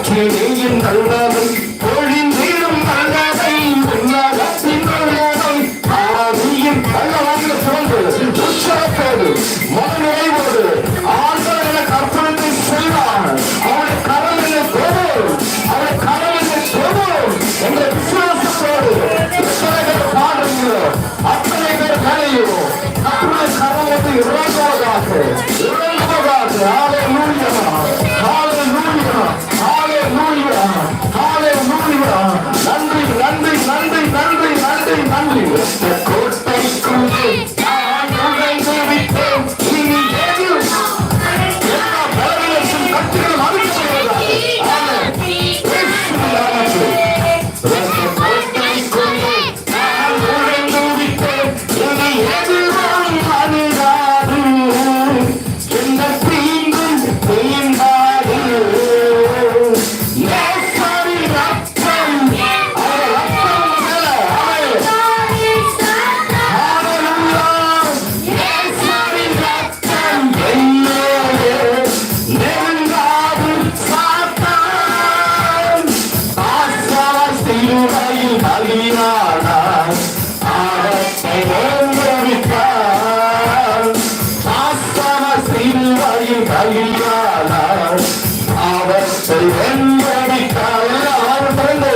அக்கினியின் நல்லவை பொழிந்திடும் நல்லவை உன்னதத்தின் நல்லவை ஆதியின் நல்லவாக சுமந்து உற்சாகத்தோடு மனநிறைவோடு ஆண்டவரை கற்பனை செய்வார். அவருடைய கடமையை தொடும், அவருடைய கடமையை தொடும் என்ற விசுவாசத்தோடு எத்தனை பேர் பாடுறீங்களோ அத்தனை பேர் கலையும் கற்பனை கடமையை இறங்குவதாக இறங்குவதாக. ஹல்லேலூயா, ஹல்லேலூயா, ஹல்லேலூயா, ஹல்லேலூயா. நன்றி நன்றி நன்றி நன்றி நன்றி நன்றி. கோட்டைக்குள்ளே நான் நுழைந்து விட்டேன். இனி ஏது எல்லா பலவீனத்தின் கட்டுகளும் அழிக்கப்படுவதாக. கோட்டைக்குள்ளே நான் நுழைந்து விட்டேன். இனி எதுவும் அணுகாது. எந்த தீங்கும் தீண்டாது. நேசரின் ரத்தம், அவர் ரத்தம் மேல ஹல்லேலூயா. நேசரின் ரத்தம் என்னோடு நெருங்காது. சாத்தான் ஆசார் சிலுவையில் பலியானார். அவரை வென்றெடுத்தார். ஆசார் சிலுவையில் பலியானார். அவரை வென்றெடுத்தார். எல்லாரும் பிறந்து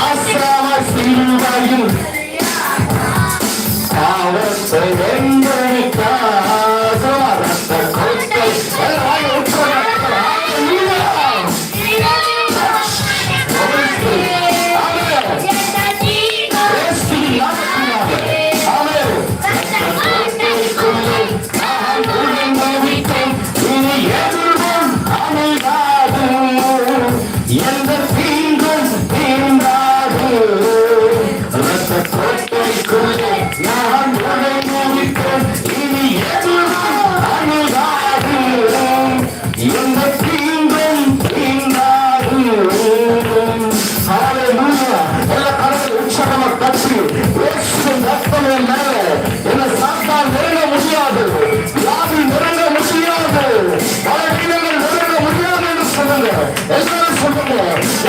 ஆசார் சிலுவையில் அவரை வென்றெடுத்தார். ரத்த கோட்டை எல்லாரும் உட்கார்ந்து ஹல்லேலூயா. எந்த தீங்கும் தீண்டாது. ரத்த கோட்டைக்குள்ளே நான் நுழைந்து விட்டேன். இனி எதுவும் அணுகாது. எந்த தீங்கும் தீண்டாது. ஹல்லேலூயா. எல்லா கடவுள் உற்சாகமா கட்சி இயேசுவின் ரத்தமே மேல என்ன சாத்தான் நெருங்க முடியாது. வியாதி நெருங்க முடியாது. பலவீனங்கள் நெருங்க முடியாது என்று சொல்லுங்க. எல்லாரும் சொல்லுங்க.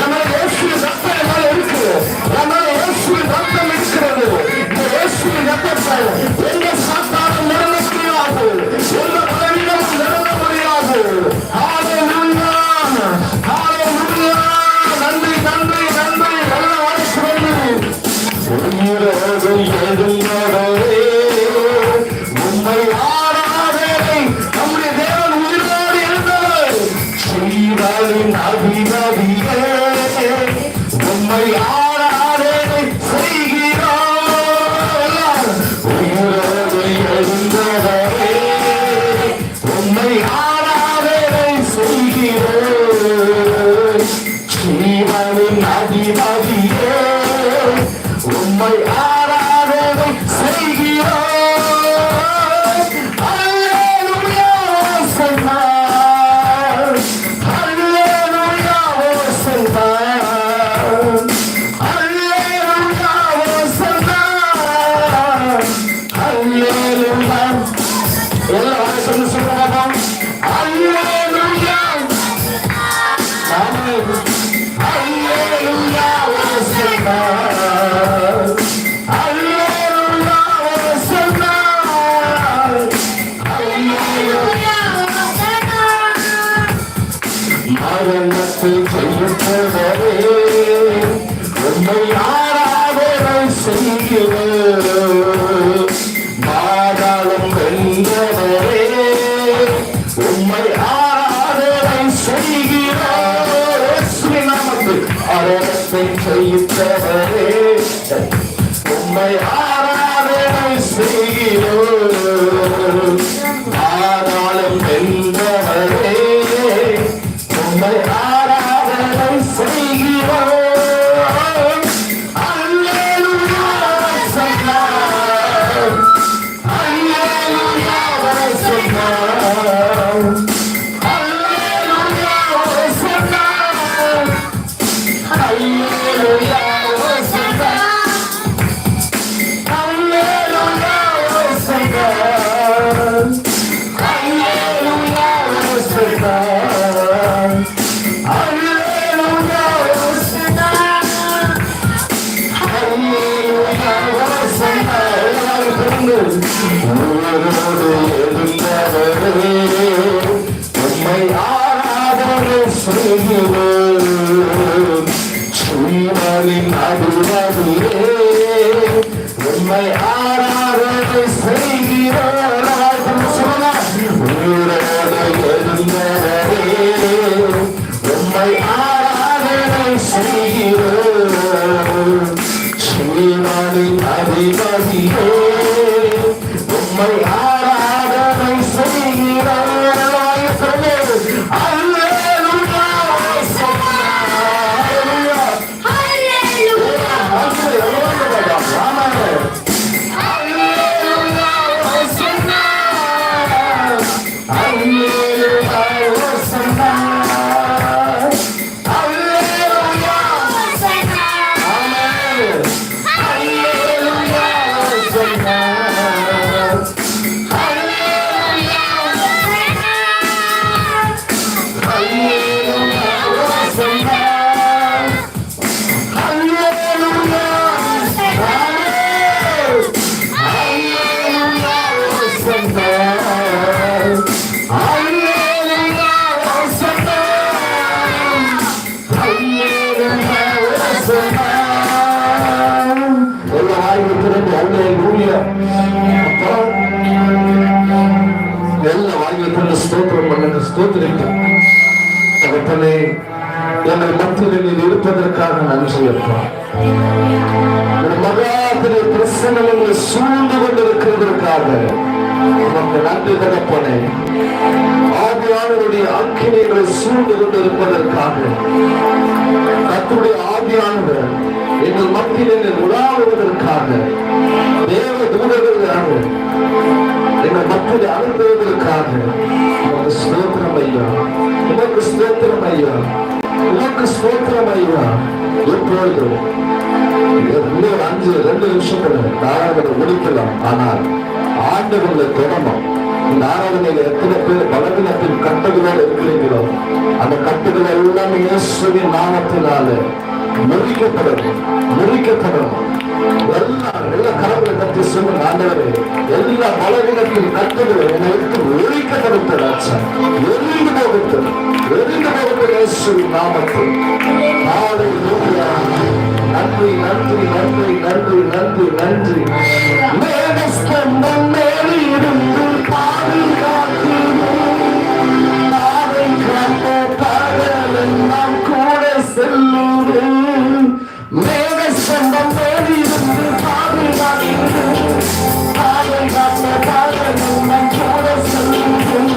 என் இயேசுவின் ரத்தம் என் மேல இருக்கு. என் மேல இயேசுவின் ரத்தம் இருக்கிறது. இந்த இயேசுவின் ரத்தத்தை எந்த சாத்தானும் நெருங்க முடியாது. எந்த பலவீனமும் நெருங்க முடியாது. ஹல்லேலூயா, ஹல்லேலூயா. நன்றி நன்றி நன்றி. நல்ல வாய்ஸ் சொல்லி உயிரோடு எழுந்தவரே உம்மை ஆராதனை. நம்முடைய தேவன் உயிரோடு எழுந்தவர். ஜீவனின் அதிபதியே உம்மை ஆராதனை செய்கிறோம். உயிரோடு எழுந்தவரே உம்மை ஆராதனை செய்கிறோம். ஜீவனின் அதிபதியே உம்மை ஆராதனை செய்கிறோம். ஹல்லேலூயா ஓசன்னா, ஹல்லேலூயா ஓசன்னா, ஹல்லேலூயா ஓசன்னா, ஹல்லேலூயா. எல்லாரும் சொல்லி சொல்லுங்க. ஹல்லேலூயா, ஹல்லேலூயா ஓசன்னா, ஹல்லேலூயா ஓசன்னா, ஹல்லேலூயா. மரணத்தை ஜெயித்தவரே உம்மை ஆராதனை செய்கிறோம். பாதாளம் வென்றவரே உம்மை ஆராதனை செய்கிறோம். இயேசுவின் நாமத்தில் அரசத்தை ஜெயித்தவரே உம்மை ஆராதனை செய்கிறோம். பாதாளம் வென்றவரே உம்மை ஆராதனை செய்கிறோம். ஹல்லேலூயா ஓசன்னா, ஹல்லேலூயா ஓசன்னா, ஹல்லேலூயா ஓசன்னா, ஹல்லேலூயா ஓசன்னா. உயிரோடு எழுந்தவரே உம்மை ஆராதனை செய்கிறோம். ஜீவனின் அதிபதியே உம்மை ஆராதனை செய்கிறோம். உயிரோடு எழுந்தவரே உம்மை ஆராதனை செய்கிறோம். ஜீவனின் அதிபதியே உம்மை ஆராதனை செய்கிறோம். ஸ்தோத்திரம் பண்ணுங்க. ஸ்தோத்திரிக்கும் தகப்பனே, எங்கள் மத்தியில் நீர் இருப்பதற்காக நன்றி அப்பா. மகாத்திரை பிரசன்னங்களை சூழ்ந்து கொண்டிருக்கிறதற்காக உமக்கு நன்றி தகப்பனே. ஆவியானவருடைய அக்கினிகளை சூழ்ந்து கொண்டிருப்பதற்காக கர்த்தருடைய ஆவியானவர் எங்கள் மத்தியில் உலாவுவதற்காக தேவ தூதர்களாக எங்கள் மத்தியில் அனுப்புவதற்காக உமக்கு ஸ்தோத்திரம் ஐயா, உமக்கு ஸ்தோத்திரம் ஐயா, உமக்கு ஸ்தோத்திரம் ஐயா. எப்பொழுது இன்னொரு 2 நிமிஷத்துல ஆராதனை முடிக்கலாம். ஆனால் ஆண்டவர்களை தொடரும். இந்த ஆராதனையில எத்தனை பேர் பலவீனத்தின் கட்டுகளோடு இருக்கிறீங்களோ அந்த கட்டுகள் எல்லாம் இயேசுவின் நாமத்தினால முறிக்கப்படணும், முறிக்கப்படணும். எல்லா கரங்களை கட்டி சொல்லுங்க, ஆண்டவரே எல்லா பலவீனத்தின் கட்டுகளை என்னை விட்டு ஒழிக்கப்படும், எரிந்து போகட்டும், எரிந்து போகட்டும் இயேசுவின் நாமத்தில். நன்றி நன்றி நன்றி நன்றி நன்றி நன்றி. மேகஸ்தம்பம் மேலிருந்து பாதுகாத்து பாதை காட்ட பகலெல்லாம் கூட செல்லுவேன். மேகஸ்தம்பம் மேலிருந்து பாதுகாத்து பாதை காட்ட பகலெல்லாம் கூட செல்லுவேன்.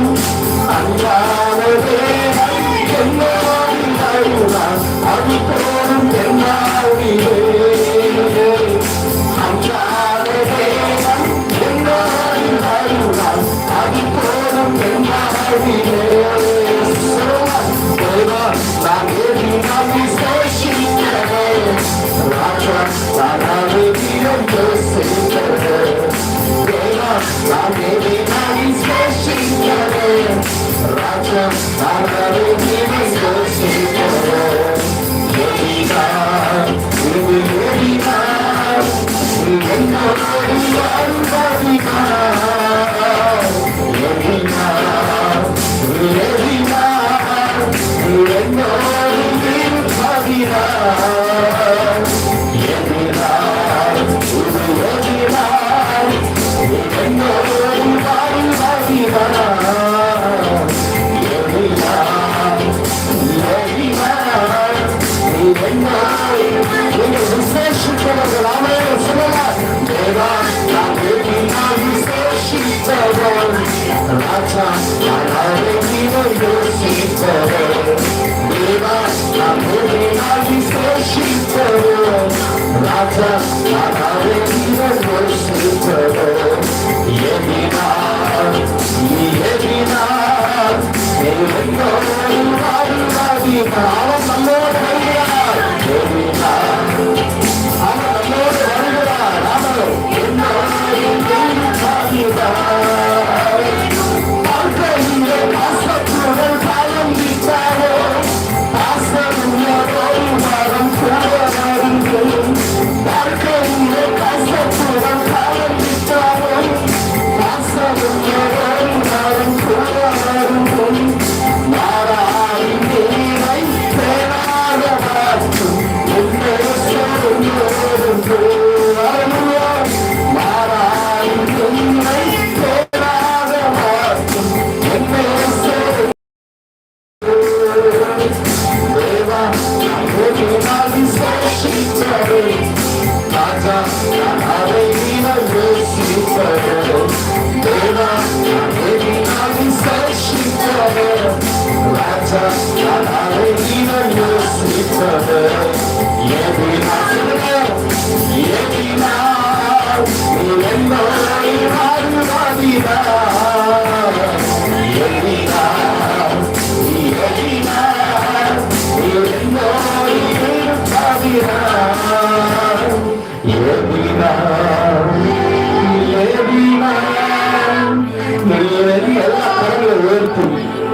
அல்லாதவே அடிப்போடும் என்னாவிலே அஞ்சாதவே அடிப்போடும் என்னாவிலே நான் ஏறி நம்பி சேஷிக்கிறேன். ராஜா நான் யோசிக்கிறேன். நான் ஏறி நம்பி சேஷிக்கிறேன். ராஜா நான் யோசிக்கிறேன்.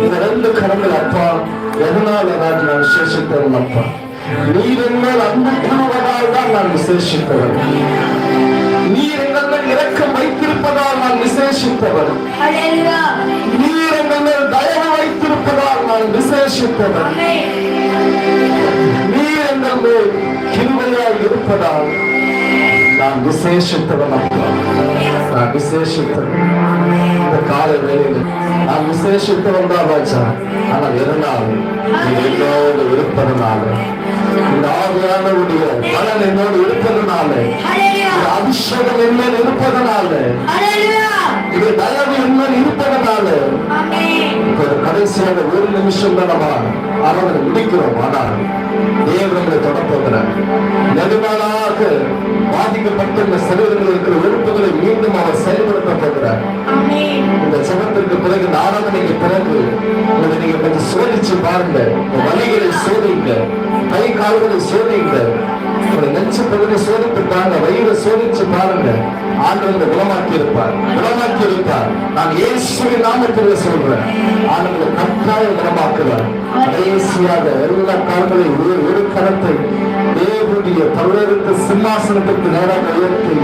இந்த ரெண்டு கரங்கள் அப்பா எதனால நான் விசேஷித்தவன் அப்பா நீர் என்மேல் அன்பு கூறுவதால் தான் நான் விசேஷித்தவன் நீர் எங்கள் மேல் இரக்கம் வைத்திருப்பதால் நான் விசேஷித்தவன் நீர் எங்கள் மேல் தயவு வைத்திருப்பதால் நான் விசேஷித்தவன் நீர் எங்கள் மேல் கிருபையாய் இருப்பதால் நான் விசேஷித்தவன் அப்பா நான் விசேஷித்தவன் இந்த கால வேளையில் நான் விசேஷித்தவன் தான் ராஜா ஆனால் எதனால் என்னோடு இருப்பதனால இந்த ஆவியானவருடைய பலன் என்னோடு இருப்பதனால அபிஷேகம் என்னன்னு இருப்பதனால இது தயவு என்னன்னு இருப்பதனால கடைசியாக ஒரு நிமிஷம் தான் நம்ம அவர்களை முடிக்கிறோம். ஆனால் தேவர்களை தொடர்புகிறார் நெடுநாளாக பாதிக்கப்பட்ட இந்த சரீரத்தில் இருக்கிற உறுப்புகளை மீண்டும் அவர் செயல்படுத்த போகிறார். இந்த ஜெபத்திற்கு பிறகு இந்த ஆராதனைக்கு பிறகு உங்களை நீங்க கொஞ்சம் சோதிச்சு பாருங்க. வலிகளை சோதிங்க, கை கால்களை சோதிங்க, உங்களை நெஞ்சு பகுதியை சோதித்துட்டாங்க, வயிறை சோதிச்சு பாருங்க. ஆண்டவரை குணமாக்கி இருப்பார், குணமாக்கி இருப்பார். நான் இயேசுவின் நாமத்தில் சொல்றேன், ஆண்டவரை கட்டாயம் குணமாக்குவார். கடைசியாக எல்லா கால்களையும் ஒரு கரத்தை தேவனுடைய பல்வேறு சிம்மாசனத்திற்கு நேராக உயர்த்தி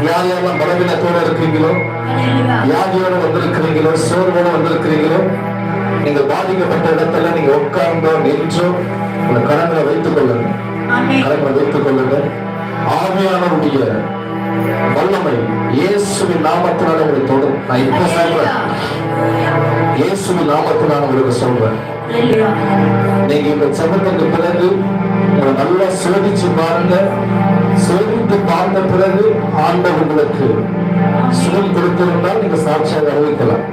யாரெல்லாம் பலவீனத்தோடு இருக்கிறீங்களோ, வியாதியோடு வந்திருக்கிறீங்களோ, சோர்வோடு வந்திருக்கிறீங்களோ, நீங்க பாதிக்கப்பட்ட இடத்துல நீங்க உட்கார்ந்தோ நின்றோ உங்க கரங்களை வைத்துக் கொள்ளுங்க, கரங்களை வைத்துக் கொள்ளுங்க. ஆவியானவருடைய வல்லமை இயேசுவின் நாமத்தினால உங்களை தொடும். நான் இப்ப சொல்றேன், இயேசுவின் நாமத்தினால உங்களுக்கு சொல்றேன். நீங்க இந்த ஜெபத்துக்கு பிறகு நல்லா சோதிச்சு பாருங்க. சோதித்து பார்த்த பிறகு ஆண்டவர் உங்களுக்கு சுகம் கொடுத்திருந்தால் நீங்க சாட்சியாக அறிவிக்கலாம்.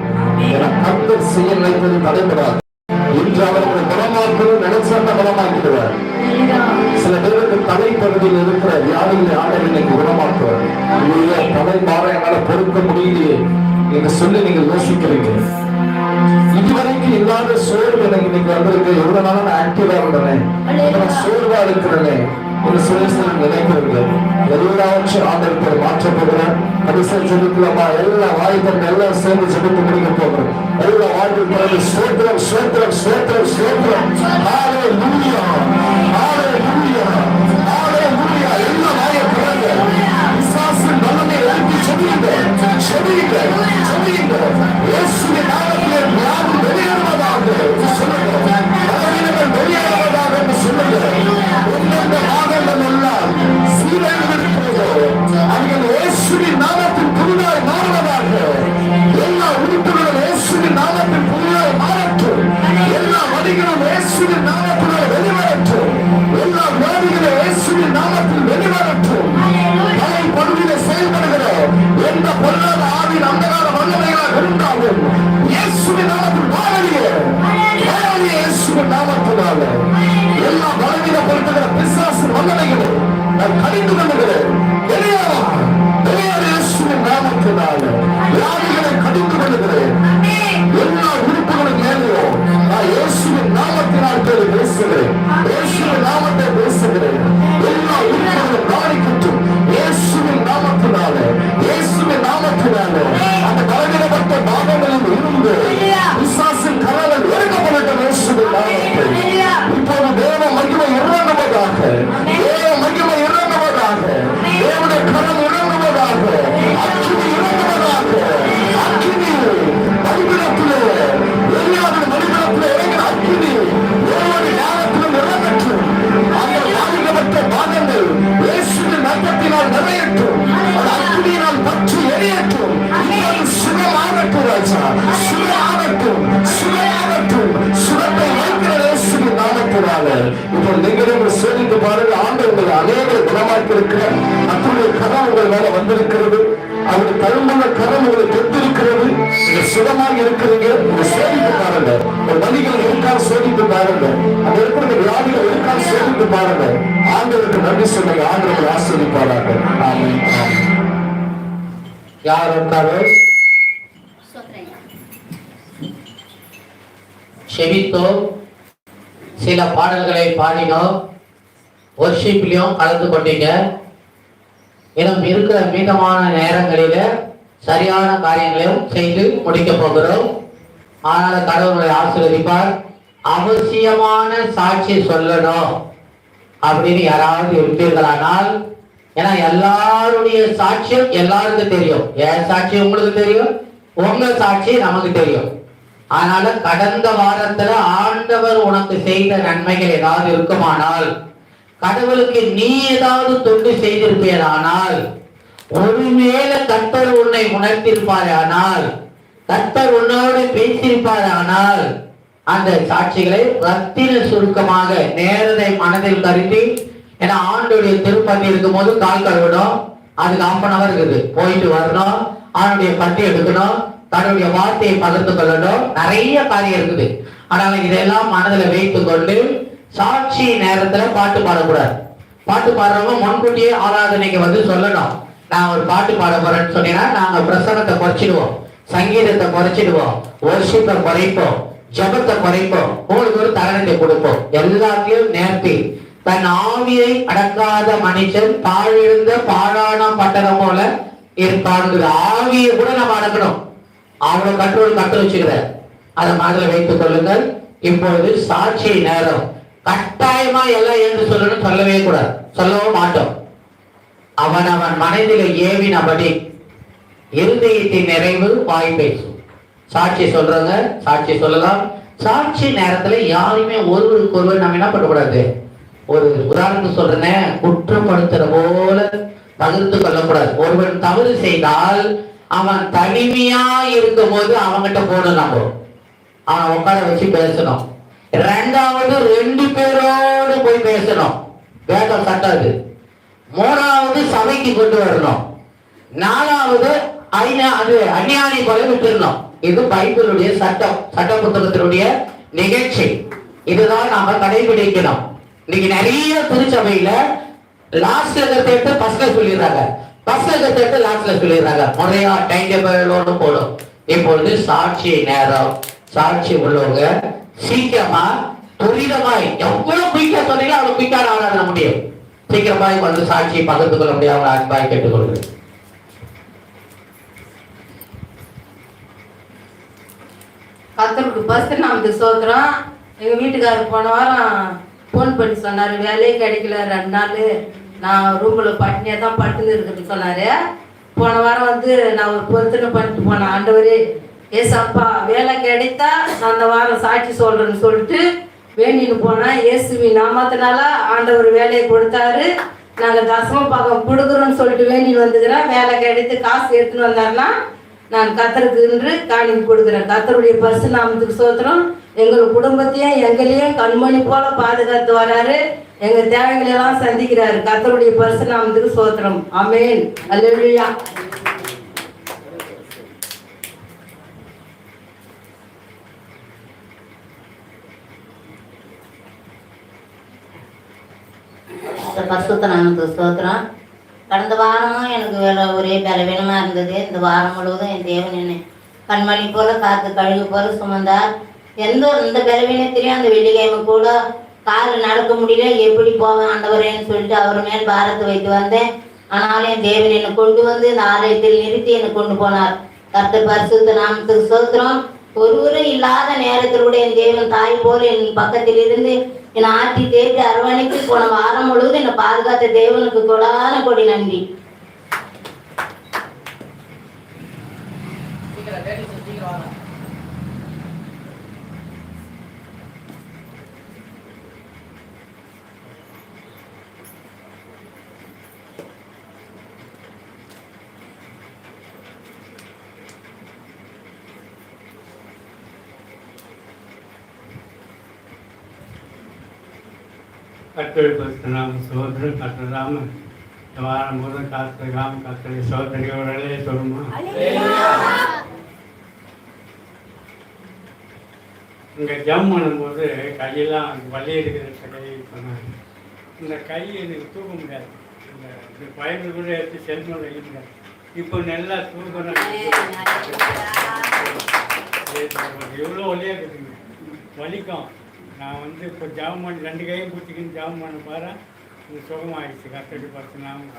ஏன்னா கர்த்தர் செய்ய நினைப்பது தடைபடாது. இன்று அவர்களை குணமாக்குவது நினைச்சாட்ட குணமாக்கிடுவார். சில பேருக்கு தலைப்பகுதியில் இருக்கிற வியாதிகளை ஆண்டவர் இன்னைக்கு குணமாக்குவார். தலை மாற என்னால பொறுக்க முடியலையே என்று சொல்லி நீங்க யோசிக்கிறீங்க. இதுவரைக்கும் இல்லாத சோர்வு எனக்கு இன்னைக்கு வந்திருக்கு. எவ்வளவு நாளா நான் ஆக்டிவா இருந்தேன், சோர்வா இருக்கிறேனே என்று சொல்லி நினைக்கிறீங்க. எல்லாவற்றும் ஆண்டவர் மாற்றப்படுகிறேன். கடைசியில் ஜெபிக்கலாமா? எல்லா வாய்ப்பும் எல்லாம் சேர்ந்து ஜெபித்து முடிக்க போகிறோம். எல்லா வாழ்வு பிறகு ஸ்தோத்திரம் ஸ்தோத்திரம் ஸ்தோத்திரம் ஸ்தோத்திரம். ஹல்லேலூயா ஹல்லேலூயா ஹல்லேலூயா. எல்லா வாயை பிறகு விசுவாசின் வல்லமையை எழுப்பி ஜெபியுங்க ஜெபியுங்க ஜெபியுங்க. இயேசுவின் நாமத்திலே வியாதி வெளியேறுவதாக சொல்லுங்க. பலவீனங்கள் வெளியேறுவதாக என்று சொல்லுங்க. எந்தெந்த வாதங்கள் எல்லாம் சீரழிந்திருக்கிறதோ அவைகள் இயேசுவின் நாமத்தில் புதிதாய் மாறுவதாக. எல்லா உறுப்புகளும் இயேசுவின் நாமத்தில் புதிதாய் மாறட்டும். எல்லா வழிகளும் இயேசுவின் நாமத்தில் வெளிவரட்டும். எல்லா வியாதிகளும் இயேசுவின் நாமத்தில் வெளிவரட்டும். தலை பகுதியில் செயல்படுகிற எந்த பொருளாதார ஆவின் அந்தகார வல்லமைகளாக இருந்தாலும் இயேசுவின் நாமத்தில் வாழலியே இயேசுவின் நாமத்தினால எல்லா பலவீனப்படுத்துகிற பிசாசு வல்லமைகளை நான் கடிந்து கொள்ளுகிறேன். வெளியேறா வெளியேற இயேசுவின் நாமத்தினால வியாதிகளை கடிந்து கொள்ளுகிறேன். எல்லா உறுப்புகளும் மேலேயோ நான் இயேசுவின் நாமத்தினால் பேசுகிறேன். இயேசுவின் நாமத்தை பேசுகிறேன். எல்லா உறுப்புகளும் கவனிக்கட்டும். இயேசுவின் நாமத்தினால இயேசுவின் நாமத்தினால அந்த பலவீனப்பட்ட பாகங்களில் இருந்து பிசாசின் கரங்கள் எடுக்கப்படட்டும். இயேசுவின் நாமத்தில் இப்போது தேவ மகிமை இறங்குவதாக. தேவ மகிமை இறங்குவதாக. தேவனுடைய கரம் இறங்குவதாக. அக்கினி இறங்குவதாக. அக்கினி மனிதத்திலே எல்லாருடைய மனிதத்திலே இறங்கின அக்கினி ஒவ்வொரு ஞானத்திலும் இறங்கட்டும். அந்த பாதிக்கப்பட்ட பாகங்கள் இயேசுவின் ரத்தத்தினால் நிறையட்டும். அந்த அக்கினியினால் பற்றி எரியட்டும். சுகமாகட்டும் ராஜா, சுகமாகட்டும் சுகமாகட்டும். சுகத்தை வைக்கிற இயேசுவின் நாமத்தினால இப்போ நீங்களும் சோதித்து பாருங்க. ஆண்டவர்கள் அநேகரை குணமாக்கி இருக்கிற அத்துடைய கரம் உங்கள் மேல வந்திருக்கிறது. அவருடைய தழும்புள்ள கரம் உங்களை பெற்றிருக்கிறது. நீங்க சுகமாக இருக்கிறீங்க. நீங்க சோதித்து பாருங்க. ஒரு வலிகள் இருக்கால் சோதித்து பாருங்க. அங்க இருக்கிற வியாதிகள் இருக்கால் சோதித்து பாருங்க. ஆண்டவருக்கு நன்றி சொல்லுங்க. ஆண்டவர்கள் ஆசீர்வதிப்பாராக. ஆமென் ஆமென். யார் இருக்காரு? செவித்தோம், சில பாடல்களை பாடினோம், வொர்ஷிப்லயும் கலந்து கொண்டீங்க. இன்னும் இருக்கிற மீதமான நேரங்களில சரியான காரியங்களையும் செய்து முடிக்க போகிறோம். ஆனால் கடவுளை ஆசீர்வதிப்பார். அவசியமான சாட்சி சொல்லணும் அப்படின்னு யாராவது இருப்பீர்களானால், ஏன்னா எல்லாருடைய சாட்சியம் எல்லாருக்கும் தெரியும். என் சாட்சி உங்களுக்கு தெரியும், உங்க சாட்சி நமக்கு தெரியும். அதனால கடந்த வாரத்துல ஆண்டவர் உனக்கு செய்த நன்மைகள் ஏதாவது இருக்குமானால், கடவுளுக்கு நீ ஏதாவது தொண்டு செய்திருப்பேனானால், ஒருவேளை கர்த்தர் உன்னை உணர்த்திருப்பாரானால், கர்த்தர் உன்னோடு பேசியிருப்பாரானால், அந்த சாட்சிகளை ரத்தின சுருக்கமாக நேரத்தை மனதில் கருதி. ஏன்னா ஆண்டுடைய திருப்பதி இருக்கும் போது கால் கழுவணும், அதுக்கு 50 hour இருக்குது. போயிட்டு வரணும், ஆண்டுடைய பட்டி எடுக்கணும், தன்னுடைய வார்த்தையை பகிர்ந்து கொள்ளணும், நிறைய காரியம் இருக்குது. அதனால இதெல்லாம் மனதில் வைத்து கொண்டு சாட்சி நேரத்துல பாட்டு பாடக்கூடாது. பாட்டு பாடுறவங்க முன்கூட்டியே ஆராதனைக்கு வந்து சொல்லணும். நான் ஒரு பாட்டு பாட போறேன்னு சொன்னீங்கன்னா நாங்க பிரசனத்தை குறைச்சிடுவோம், சங்கீதத்தை குறைச்சிடுவோம், வொர்ஷிப்பை குறைப்போம், ஜபத்தை குறைப்போம், உங்களுக்கு ஒரு தருணத்தை கொடுப்போம். எல்லாத்தையும் நேர்த்தி. தன் ஆவியை அடக்காத மனுஷன் பாழிருந்த பாழான பட்டணம் போல இருப்பாங்க. ஆவியை கூட நம்ம அடக்கணும். அவனை கட்டு வச்சுக்கிற அதை மனதில் வைத்துக் கொள்ளுங்கள். இப்பொழுது சாட்சி நேரம். கட்டாயமா எல்லாம் என்று சொல்லணும் சொல்லவே கூடாது, சொல்லவும் மாட்டோம். அவன் மனதில் ஏவினபடி இருதயத்தின் நிறைவு வாய் பேசும். சாட்சி சொல்றவங்க சாட்சி சொல்லலாம். சாட்சி நேரத்துல யாருமே ஒருவருக்கு ஒருவர் நம்ம என்ன பண்ணக்கூடாது. ஒரு உதாரணத்துக்கு சொல்றேன், குற்றப்படுத்துற போல பகிர்ந்து கொள்ளக்கூடாது. ஒருவன் தவறு செய்தால் அவன் தனிமையா இருக்கும் போது அவங்கிட்ட போகணும், நம்ம அவன் உட்கார வச்சு பேசணும். ரெண்டாவது 2 பேரோடு போய் பேசணும், வேதம் சட்டாது. 3வது சபைக்கு கொண்டு வரணும். 4வது அது அஞ்ஞானி போல விட்டுருந்தோம். இது பைபிளுடைய சட்ட புத்தகத்தினுடைய நிகழ்ச்சி. இதுதான் நாம கடைபிடிக்கணும். இன்னைக்கு நிறைய திருச்சபையில லாஸ்ட்ல கருத்து ஃபர்ஸ்ட்ல சொல்லிடுறாங்க, ஃபர்ஸ்ட்ல கருத்து லாஸ்ட்ல சொல்லிடுறாங்க. முறையா டைம் டேபிளோடு போடும். இப்பொழுது சாட்சி நேரம், சாட்சி உள்ளவங்க சீக்கிரமா துரிதமாய் எவ்வளவு குயிக்கா சொன்னீங்களோ அவ்வளவு குயிக்கா ஆராதன முடியும். சீக்கிரமாய் வந்து சாட்சியை பகிர்ந்து கொள்ள முடியாது. அன்பாய் கேட்டுக்கொள்கிறேன். கர்த்தருக்கு ஃபர்ஸ்ட் நாமக்கு சோத்திரம். எங்க வீட்டுக்காரர் போன வாரம் ஃபோன் பண்ணி சொன்னாரு, வேலையே கிடைக்கல 2 நாள், நான் ரூம்ல பட்டினியா தான் படுத்துன்னு இருக்குன்னு சொன்னாரு. போன வாரம் வந்து நான் ஒரு பொருத்தனை பண்ணிட்டு போனேன். ஆண்டவரே ஏசப்பா வேலை கிடைத்தா நான் அந்த வாரம் சாட்சி சொல்றேன்னு சொல்லிட்டு வேண்டின்னு போனேன். இயேசுவி நாமத்தினால ஆண்டவர் வேலையை கொடுத்தாரு. நாங்கள் தசம பாகம் கொடுக்குறோன்னு சொல்லிட்டு வேண்டின்னு வந்துக்கிறேன். வேலை கிடைத்து காசு எடுத்துன்னு வந்தாருன்னா நான் கர்த்தருக்கு என்று காணிக்கை கொடுக்குறேன். கர்த்தருடைய பரிசு நாமத்துக்கு சோத்திரம். எங்கள் குடும்பத்தையும் எங்களையும் கண்மணி போல பாதுகாத்து வராரு. எங்க தேவைகளை எல்லாம் சந்திக்கிறாரு. கர்த்தருடைய பரிசு நாமத்துக்கு சோத்திரம். ஆமென். அல்லேலூயா. பரிசுத்த நாமத்துக்கு ஸ்தோத்திரம். கடந்த வாரமும் எனக்கு ஒரே பலவீனமாக இருந்தது. இந்த வாரம் முழுவதும் என் தேவன் என்னை கண்மணி போல காத்து கழுகு போல சுமந்தார். இந்த பலவீனத்திலையும் அந்த வெள்ளிக்கிழமை கூட காலில் நடக்க முடியல, எப்படி போவேன் ஆண்டவரேன்னு சொல்லிட்டு அவர் மேல் பாரத்தை வைத்து வந்தேன். ஆனாலும் என் தேவன் என்னை கொண்டு வந்து இந்த ஆலயத்தில் நிறுத்தி என்னை கொண்டு போனார். கர்த்தர் பரிசுத்த நாமத்துக்கு ஸ்தோத்திரம். ஒருவரும் இல்லாத நேரத்தில் கூட என் தேவன் தாய் போல என் பக்கத்தில் இருந்து என்னை ஆட்டி தேடி அரவணைக்கு போன வாரம் முழுவதும் என்னை பாதுகாத்த தேவனுக்கு கொடான கொடி நன்றி. கர்த்தருடைய பரிசுத்த நாமம் சோதரன் கர்த்தராம இந்த வாரம் போதும் காத்திருக்காம கர்த்தருடைய சோதனையோடலே சொல்லுமா. இங்கே ஜம் பண்ணும்போது கையெல்லாம் வலி இருக்கிற கை சொன்னாங்க. இந்த கை எனக்கு தூக்க முடியாது. இந்த பயந்து கூட எடுத்து செல்ஃபோன் வைக்க முடியாது. இப்போ நல்லா தூக்கணும். எவ்வளோ வலியாக இருக்குதுங்க, வலிக்கும். நான் வந்து இப்போ ஜாபம் பண்ணி 2 கையும் பிடிச்சிக்கின்னு ஜாபம் பண்ண பாரு, இந்த சுகமாகிடுச்சு. கர்த்தடி பரிசுத்த நாமம்.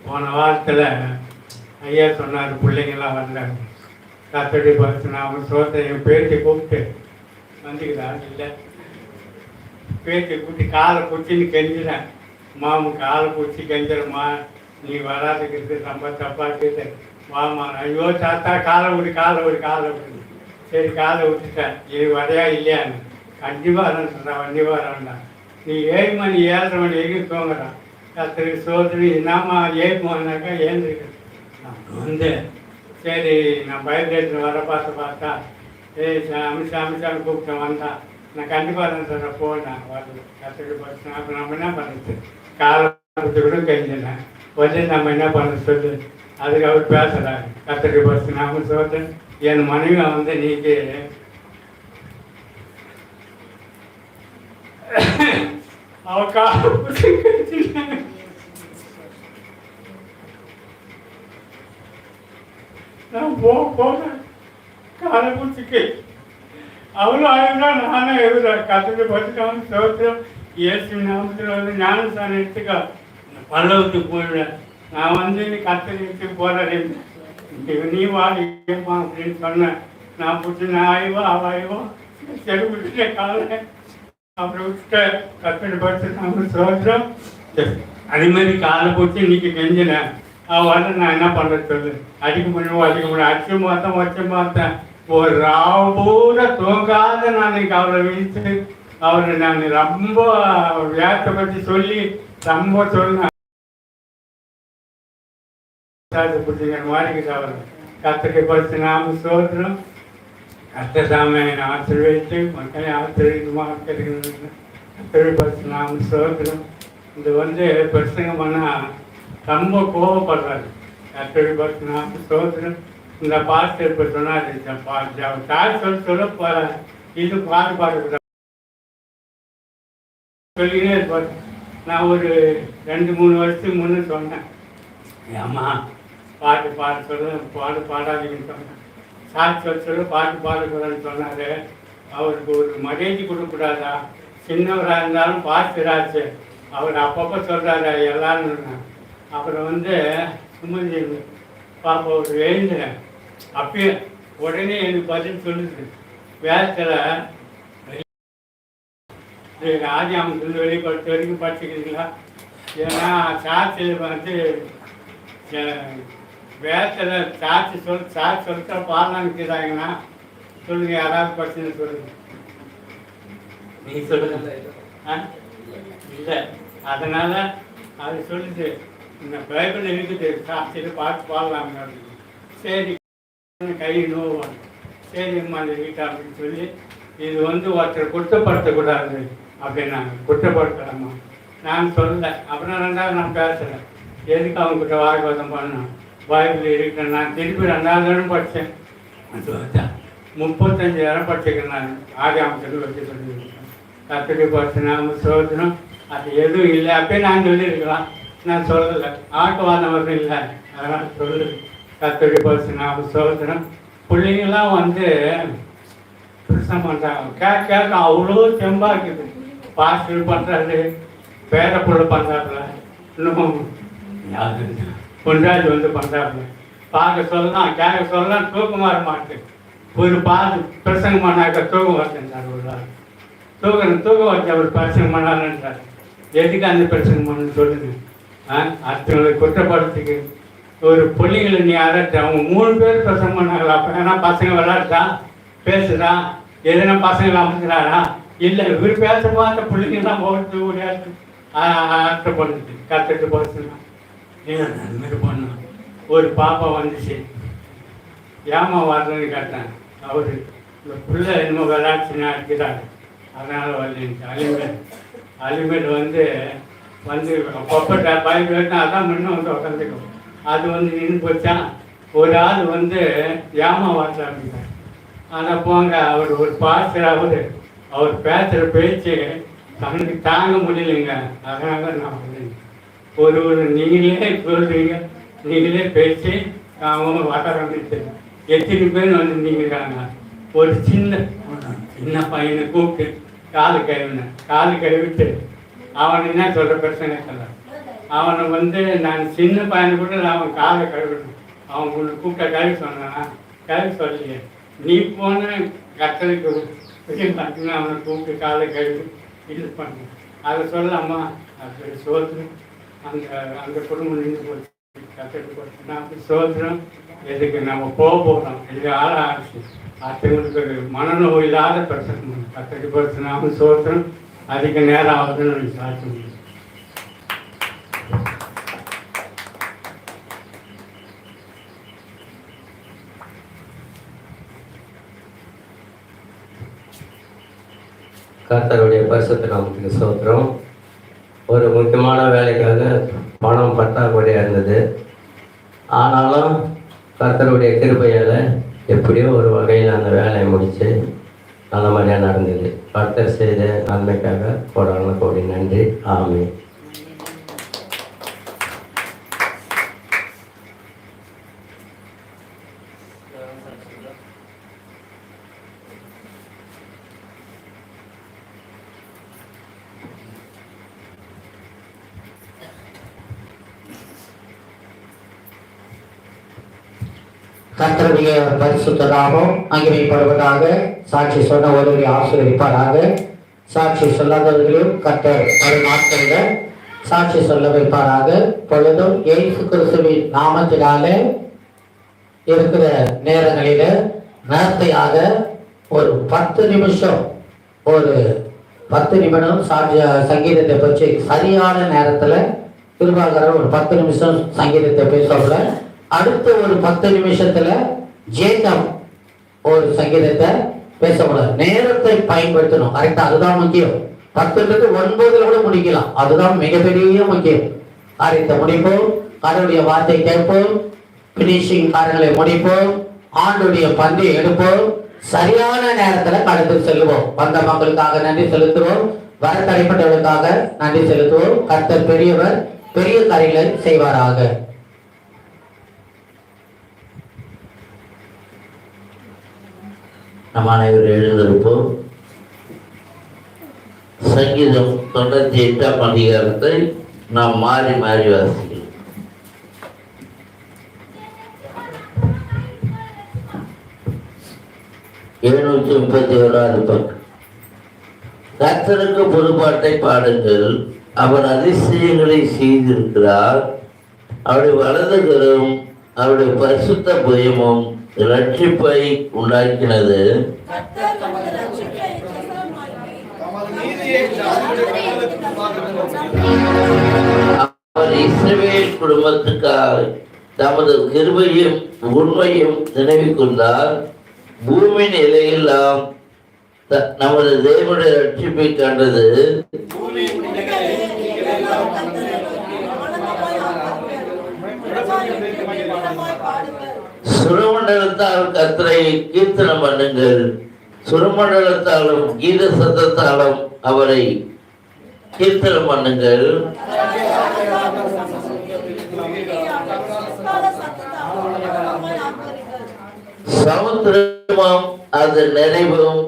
போன வாரத்தில் ஐயா சொன்னார், பிள்ளைங்கள்லாம் வந்தாங்க. கர்த்தடி பரிசுத்த நாமம் சோத்தை என் பேத்தி கூப்பிட்டு வந்துக்குதா இல்லை, பேத்தி கூப்பிட்டு காலை பிடிச்சின்னு கெஞ்சிறேன். மாமு காலை பிடிச்சி கெஞ்சிரம்மா, நீ வராதுக்கு ரொம்ப தப்பாக்குது, வாமா. ஐயோ தாத்தா காலை விடு காலை விடு காலை விடு. சரி காலை விட்டுட்டேன். இது வரையா இல்லையான்னு. கண்டிப்பாக வரேன்னு சொல்கிறான். கண்டிப்பாக வரேன்டா. நீ 7 மணி 7:30 மணி வரைக்கும் தூங்குறான். கர்த்தருக்கு சோதனை என்னம்மா ஏற்போனாக்கா ஏந்திருக்கு. நான் வந்து சரி நான் பயந்துட்டு வர பார்த்தா அமிஷான்னு கூப்பிட்டேன். வந்தான். நான் கண்டிப்பாக வரேன்னு சொல்கிறேன். போனேன் வரல. கர்த்தருக்கு பரிசுத்த அப்போ நம்ம என்ன பண்ணுறது, காலை கொடுத்து கூட கழிஞ்சினேன். வந்து நம்ம என்ன பண்ண சொல்லு. அதுக்கு அவர் பேசுகிறாரு. கர்த்தருக்கு பரிசுத்த நாமம் சோதனை. என் மனைவி வந்து நீக்கு அவ நான் போனேன் காலை பிடிச்சிக்கு. அவ்வளோ ஆயுதா நானே எழுதுறேன். கற்றுட்டு பரிசுத்த சோத்திரம். இயேசு நாமத்தில் வந்து ஞானஸ்தானம் எடுத்துக்கோ, பல்லவத்துக்கு போயிடுவேன். நான் வந்து கற்றுக்கிட்டு போகிறேன். நீ வாடிமா அப்படின்னு சொன்னேன். நான் பிடிச்சி நான் ஆய்வோ அவாய்வோ செடு விட்டுட்டேன் காலை. அப்புறம் விட்டுட்டேன். கற்றுட்டு பரிசுத்த நாமம் சோத்திரம். அதேமாதிரி காலை பிடிச்சி இன்னைக்கு கெஞ்சினேன். அவன் வந்து நான் என்ன பண்ணுறது சொல்லு. அடிக்க முடியும் அடிச்சு பார்த்தேன். ஒரு ராவு பூரா தூங்காத நான் இன்னைக்கு அவரை வீழ்த்து அவரை நான் ரொம்ப வேத்தை பற்றி சொல்லி ரொம்ப சொன்னேன். பிடிச்சிங்க மாறிக்கிட்டு அவர் கர்த்தரை பரிசுத்த நாமம் சோத்திரம். கர்த்தர் தாமே ஆசீர்வதித்து மக்களை ஆசீர்வதிக்குமா இருக்கிறது. கர்த்தரை பரிசுத்த நாமம் சோத்திரம். இது வந்து பிரசங்கம் பண்ணால் ரொம்ப கோபப்படுறாரு. கத்தடி பார்த்தீங்கன்னா சோதனம் இந்த பாட்டு இப்போ சொன்னார், தாய் சொல்ல இது பாடக்கூடாது சொல்லினே இருப்பார். நான் ஒரு 2-3 வருஷத்துக்கு முன்னே சொன்னேன், ஏம்மா பாட்டு பாட சொல்ல பாடாதீங்கன்னு சொன்னேன். சாட்சி சொல்ல பாடக்கூடாதுன்னு சொன்னார். அவருக்கு ஒரு மரியாதை கொடுக்கக்கூடாதா? சின்னவராக இருந்தாலும் பாஸ்டராச்சு, அவர் அப்பப்போ சொல்கிறாரு எல்லாரும். அப்புறம் சுமந்தி பாப்பா ஒரு எழுந்துறேன், அப்பயே உடனே எனக்கு பதில் சொல்லுது. வேதத்தில் ஆதியாமத்தில் வெளிப்படுத்த வரைக்கும் படிச்சுக்கிறீங்களா? ஏன்னா சாட்சியில் வேதத்தில் சாட்சி சொல்லிட்டா பாடலாங்கிறாங்கன்னா சொல்லுங்க, யாராவது படிச்சுன்னு சொல்லுங்க. நீ சொல்லுங்க. இல்லை, அதனால அது சொல்லுது, இந்த பைபிள் இருக்குது சாட்சியில் பார்த்து பாடலாங்க. சரி, கை நோவாங்க, சரிம்மா அந்த வீட்டை அப்படின்னு சொல்லி, இது ஒருத்தர் குற்றப்படுத்தக்கூடாது அப்படின்னாங்க. குற்றப்படுத்தலாமா? நான் சொல்லலை. அப்புறம் 2வது நான் பேசலை. எதுக்கு அவங்ககிட்ட வாக்குவாதம் பண்ணணும்? பைபிள் இருக்கிறேன். நான் திருப்பி 2வது இடம் படித்தேன். 35 இடம் படிச்சுக்கிறேன். நான் ஆதியாமத்தில் வச்சு சொல்லியிருக்கேன். கத்தடி பரிசுத்தம் சோதனம் அது எதுவும் இல்லை. அப்பயே நான் சொல்லியிருக்கலாம், நான் சொல்லலை. ஆட்டுவாதம் வரணும் இல்லை, அதனால் சொல்லு. கத்தடி பரிசுத்தம் சோதனம் பிள்ளைங்கெல்லாம் பிரச்சனை பண்ணுறாங்க. கேட்க அவ்வளோ செம்பாக இருக்குது. பாஸ்டர் பண்ணுறாரு, பேரப்புள்ள பண்ணுறாப்புல, இன்னும் பொன்ராஜ் பண்ணுறாப்புல. பார்க்க சொல்லலாம், கேட்க சொல்லலாம், தூக்கம் வர மாட்டேன். ஒரு பிரசங்கம் பண்ணாக்க தூக்கம் வரேன்றார். ஒரு ஆள் தூக்கம் வச்சு அவர் பிரசங்கம் பண்ணாருன்றார். எதுக்கு அந்த பிரசங்கம் பண்ணு சொல்லுங்க? அடுத்தவங்களை குற்றப்படுத்துக்கு ஒரு பிள்ளைங்களை நீ அரட்டு. அவங்க 3 பேர் பிரசங்கம் பண்ணாங்களா? அப்போ ஏன்னா பசங்க விளையாடுறான், பேசுகிறான், எதுனா பசங்களை அமைக்கிறாரா? இல்லை, இவர் பேச பார்த்த பிள்ளைங்கலாம் போகிறது முடியாது. பண்ணுது கற்றுட்டு போச்சுன்னா அது மாதிரி பண்ணோம். ஒரு பாப்பா வந்துச்சு, ஏமா வரலன்னு கேட்டேன். அவர் இந்த பிள்ளை என்னமோ விளையாடுச்சுன்னா இருக்கிறாரு, அதனால் வரலன்ட்டு. அலிமேட் அப்பப்போ பைக் வேட்டா அதான் முன்ன உட்காந்துக்கும். அது நின்று போச்சா. ஒரு ஆள் ஏமா வரல அப்படின்னாரு. ஆனால் போங்க, அவர் ஒரு பாஸ்டர், அவர் பேசுகிற பேச்சு தனக்கு தாங்க முடியலைங்க. அதனால நான் ஒரு நீங்களே சொல்கிறீங்க, நீங்களே பேச்சு அவங்க வர வந்துச்சு. எத்தனை பேர் நீங்கிறாங்க. ஒரு சின்ன பையனை கூப்பிட்டு காலு கழுவிட்டு அவன் என்ன சொல்கிற பிரச்சனை இல்லை. அவனை நான் சின்ன பையனை கூட அவன் காலை கழுவிடணும். அவன் உங்களுக்கு கூப்பிட்ட கழுவி சொன்னானா? கழுவி சொல்லியே. நீ போன கத்தலுக்கு பார்த்தீங்கன்னா அவனை கூப்பிட்டு காலை கழுவி இது பண்ண அதை சொல்லலாமா? அப்படி சோதனம் அந்த குடும்பம் நின்று போச்சு. கத்தலுக்கு போச்சு. நான் அப்படி சோதனம் எதுக்கு நம்ம போகிறோம்? இது ஆளாச்சு. அடுத்தவங்களுக்கு மனநோய் இல்லாத பிரச்சனை. கத்தலுக்கு போச்சு. நாம சோதனம் அதிக நேரம் ஆகுதுன்னு சாட்சி முடியும். கர்த்தருடைய பரிசுத்த நாமத்துக்கு ஸ்தோத்திரம். ஒரு முக்கியமான வேலைக்காக பணம் பற்றாக்குறையாக இருந்தது. ஆனாலும் கர்த்தருடைய கிருபையால் எப்படியோ ஒரு வகையில் அந்த வேலையை முடித்து நல்ல மாதிரியாக நடந்தது. கர்த்தர் செய்த நன்மைக்காக கோடி நன்றி. ஆமென். கர்த்தருடைய பரிசுத்த நாமம் மகிமைப்படுவதாக. சாட்சி சொன்ன ஒருவரை ஆசீர்வதிப்பாராக. சாட்சி சொல்லாதவர்களையும் கர்த்தர் ஒரு நாட்களில் சாட்சி சொல்ல வைப்பாராக. பொழுதும் இயேசு கிறிஸ்துவின் நாமத்தினாலே இருக்கிற நேரங்களில நேர்த்தையாக ஒரு 10 நிமிஷம், ஒரு 10 நிமிடம் சங்கீதத்தை பற்றி சரியான நேரத்தில் கிருபாகரன் ஒரு 10 நிமிஷம் சங்கீதத்தை பேசல. அடுத்த ஒரு 10 நிமிஷத்துல ஜேக்கப் ஒரு சங்கீதத்தை பேசக்கூடாது. நேரத்தை பயன்படுத்தணும். கரெக்டா? அதுதான் முக்கியம். 10லிருந்து 9 கூட முடிக்கலாம். அதுதான் மிகப்பெரிய முக்கியம். காரியத்தை முடிப்போம். கடவுளுடைய வார்த்தை கேட்போம், பினிஷிங் காரியங்களை முடிப்போம், ஆண்டுடைய பந்தை எடுப்போம், சரியான நேரத்துல கடந்து செல்லுவோம். வந்த மக்களுக்காக நன்றி செலுத்துவோம், வர தடைப்பட்டவர்களுக்காக நன்றி செலுத்துவோம். கர்த்தர் பெரியவர், பெரிய காரியங்களை செய்வாராக. நம் அனைவரும் எழுந்திருப்போம். சங்கீதம் 98ஆம் அதிகாரத்தை நாம் மாறி மாறி வாசிக்கிறோம். எழுநூற்றி 31 பக்கம். கர்த்தருக்கு புதுப்பாட்டை பாடுங்கள், அவர் அதிசயங்களை செய்திருக்கிறார். அவருடைய வலது கரம் அவருடைய பரிசுத்த புயமும் ரட்சிப்பை உண்டாக்கினது. அவர் இஸ்ரவேல் குடும்பத்துக்காக தமது கிருபையும் உண்மையும் நினைவு கொண்டார். பூமியின் எல்லையெல்லாம் நமது தேவனுடைய ரட்சிப்பை கண்டது. சுரமண்டலத்தால் கர்த்தரை கீர்த்தனம் பண்ணுங்கள், சுரமண்டலத்தாலும் கீத சத்தத்தாலும் அவரை கீர்த்தனம் பண்ணுங்கள். சமுத்திரமும் அதன் நிறைவும்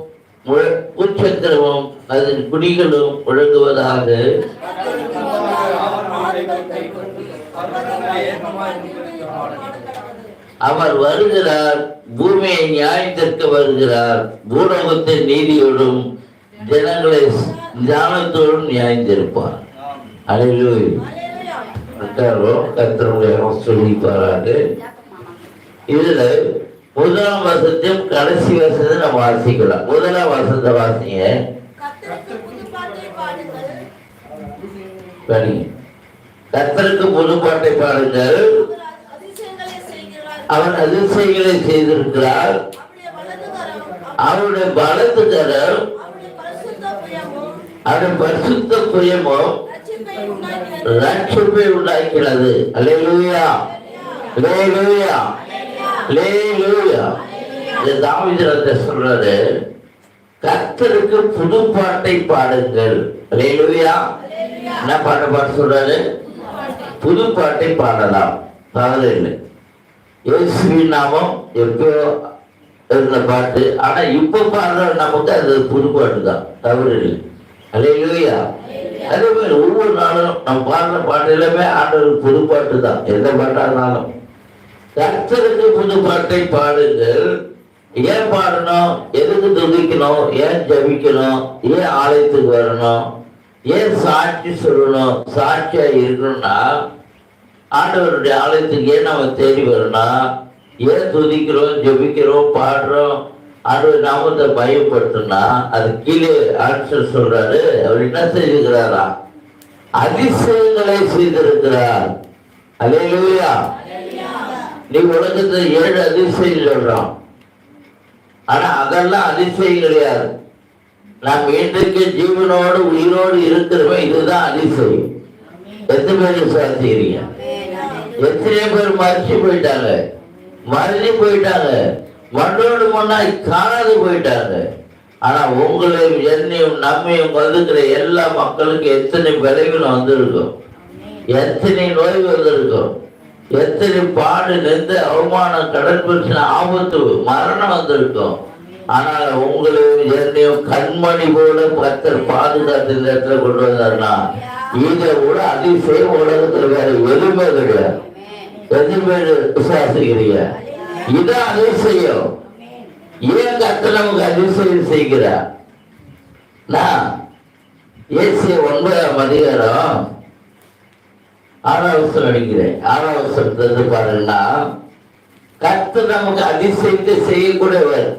உச்சத்திரமும் அதன் குடிகளும் முழங்குவதாக. அவர் வருகிறார், பூமியை நியாயத்திற்கு வருகிறார். பூலோகத்தை நீதியோடும் ஜனங்களை ஞானத்தோடும் நியாயந்திருப்பார். கர்த்தருடைய சொல்லிப்பாராங்க. இதுல முதலாம் வசத்தையும் கடைசி வசத்தை நம்ம வாசிக்கலாம். முதலாம் வசத்தை வாசிங்க. கர்த்தருக்கு புதுப்பாட்டை பாடுங்கள், அவர் அதிசயங்களை செய்திருக்கிறார். அவருடைய வலது கரம் அவருடைய பரிசுத்த புயமும் ரட்சிப்பை உண்டாக்கிறது. அல்லேலூயா, அல்லேலூயா, அல்லேலூயா. இந்த தாவீது சொல்றாரு, கர்த்தருக்கு புதுப்பாட்டை பாடுங்கள். அல்லேலூயா. என்ன பாட்டு சொல்றாரு? புதுப்பாட்டை பாடலாம், தவறு இல்லை. இயேசுவின் நாமம் எப்போ இருந்த பாட்டு, ஆனா இப்ப பாடுற நமக்கு அது புது பாட்டு தான், தவறு இல்லை. அல்லேலூயா. அதே மாதிரி ஒவ்வொரு நாளும் நம்ம பாடுற பாட்டு எல்லாமே ஆண்டவருக்கு புது பாட்டு தான், எந்த பாட்டா இருந்தாலும். கர்த்தருக்கு புது பாட்டை பாடுங்கள். ஏன் பாடணும்? எதுக்கு துதிக்கணும்? ஏன் ஜபிக்கணும்? ஏன் ஆலயத்துக்கு வரணும்? ஏன் சாட்சி சொல்லணும்? சாட்சியா இருக்கணும்னா ஆண்டவருடைய ஆலயத்துக்கு ஏன் நம்ம தேடி வரணும்? ஏன் துதிக்கிறோம், ஜபிக்கிறோம், பாடுறோம்? ஆண்டவர் நாமத்தை பயப்படுத்தினா அது கீழே ஆன்சர் சொல்றாரு. அவர் என்ன செய்திருக்கிறாரா? அதிசயங்களை செய்திருக்கிறார். அல்லேலூயா. நீ உலகத்துல 7 அதிசயம் சொல்றோம், ஆனா அதெல்லாம் அதிசயம் கிடையாது. நாம் இன்றைக்கு ஜீவனோடு உயிரோடு இருக்கிறவன், இதுதான் அதிசயம். எத்தனை பேர் விசுவாசிக்கிறீங்க? எத்தனை பேர் மறைச்சு போயிட்டாங்க, மறைஞ்சு போயிட்டாங்க, மண்ணோடு மண்ணாய் காணாது போயிட்டாங்க. ஆனா உங்களையும் என்னையும் நம்மையும் வந்துக்கிற எல்லா மக்களுக்கு எத்தனை விளைவுன்னு வந்திருக்கும், எத்தனை நோய் வந்திருக்கும், எத்தனை பாடு, நெந்த அவமானம், கடன் பிரச்சனை, ஆபத்து, மரணம் வந்திருக்கும். ஆனால் உங்களையும் என்னையும் கண்மணி போல கர்த்தர் பாதுகாத்து இந்த இடத்துல கொண்டு வந்தாருன்னா இதை விட அதிசயம் உலகத்துல வேற எதுவுமே கிடையாது. எத்தனை பேர் விசுவாசிக்கிறீங்க? இதான் அதிசயம். ஏன் கர்த்தர் நமக்கு அதிசயம் செய்கிறார்? நான் ஏசிய 9ஆம் அதிகாரம் 6ஆம் வசனம் அடிக்கிறேன். 6ஆம் வசனத்தை பாருங்கன்னா, கர்த்தர் நமக்கு அதிசயத்தை செய்யக்கூடியவர்.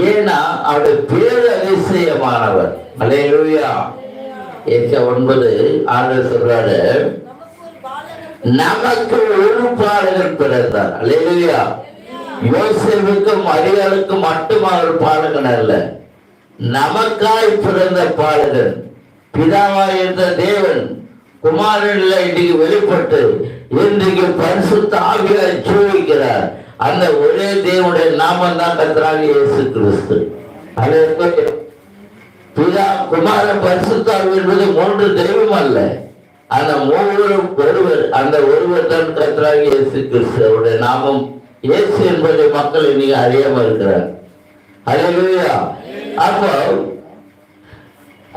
ஏன்னா அவருடைய பேர் அதிசயமானவர். அல்லேலூயா. ஏசியா 9:6 சொல்றாரு, நமக்கு ஒரு பாலகன் பிறந்தார். அல்லேலூயா. யோசேப்புக்கும் மரியாளுக்கும் மட்டும் அவர் பாலகன் அல்ல, நமக்காய் பிறந்த பாலகன். பிதாவாய் இருந்த தேவன் குமாரன்ல இன்னைக்கு வெளிப்பட்டு இன்றைக்கு பரிசுத்த ஆவியாய் சூழிக்கிறார். அந்த ஒரே தேவனுடைய நாமம் தான் கர்த்தராகிய இயேசு கிறிஸ்து. பிதா குமாரன் பரிசுத்த ஆவி என்பது 3 தெய்வம் அல்ல. அந்த 3 ஒருவர். அந்த ஒருவர் தான் கர்த்தராகிய இயேசு கிறிஸ்து. அவருடைய நாமம் இயேசு என்பதை மக்கள் இன்னைக்கு அறியாம இருக்கிறார். அல்லேலூயா. அப்போ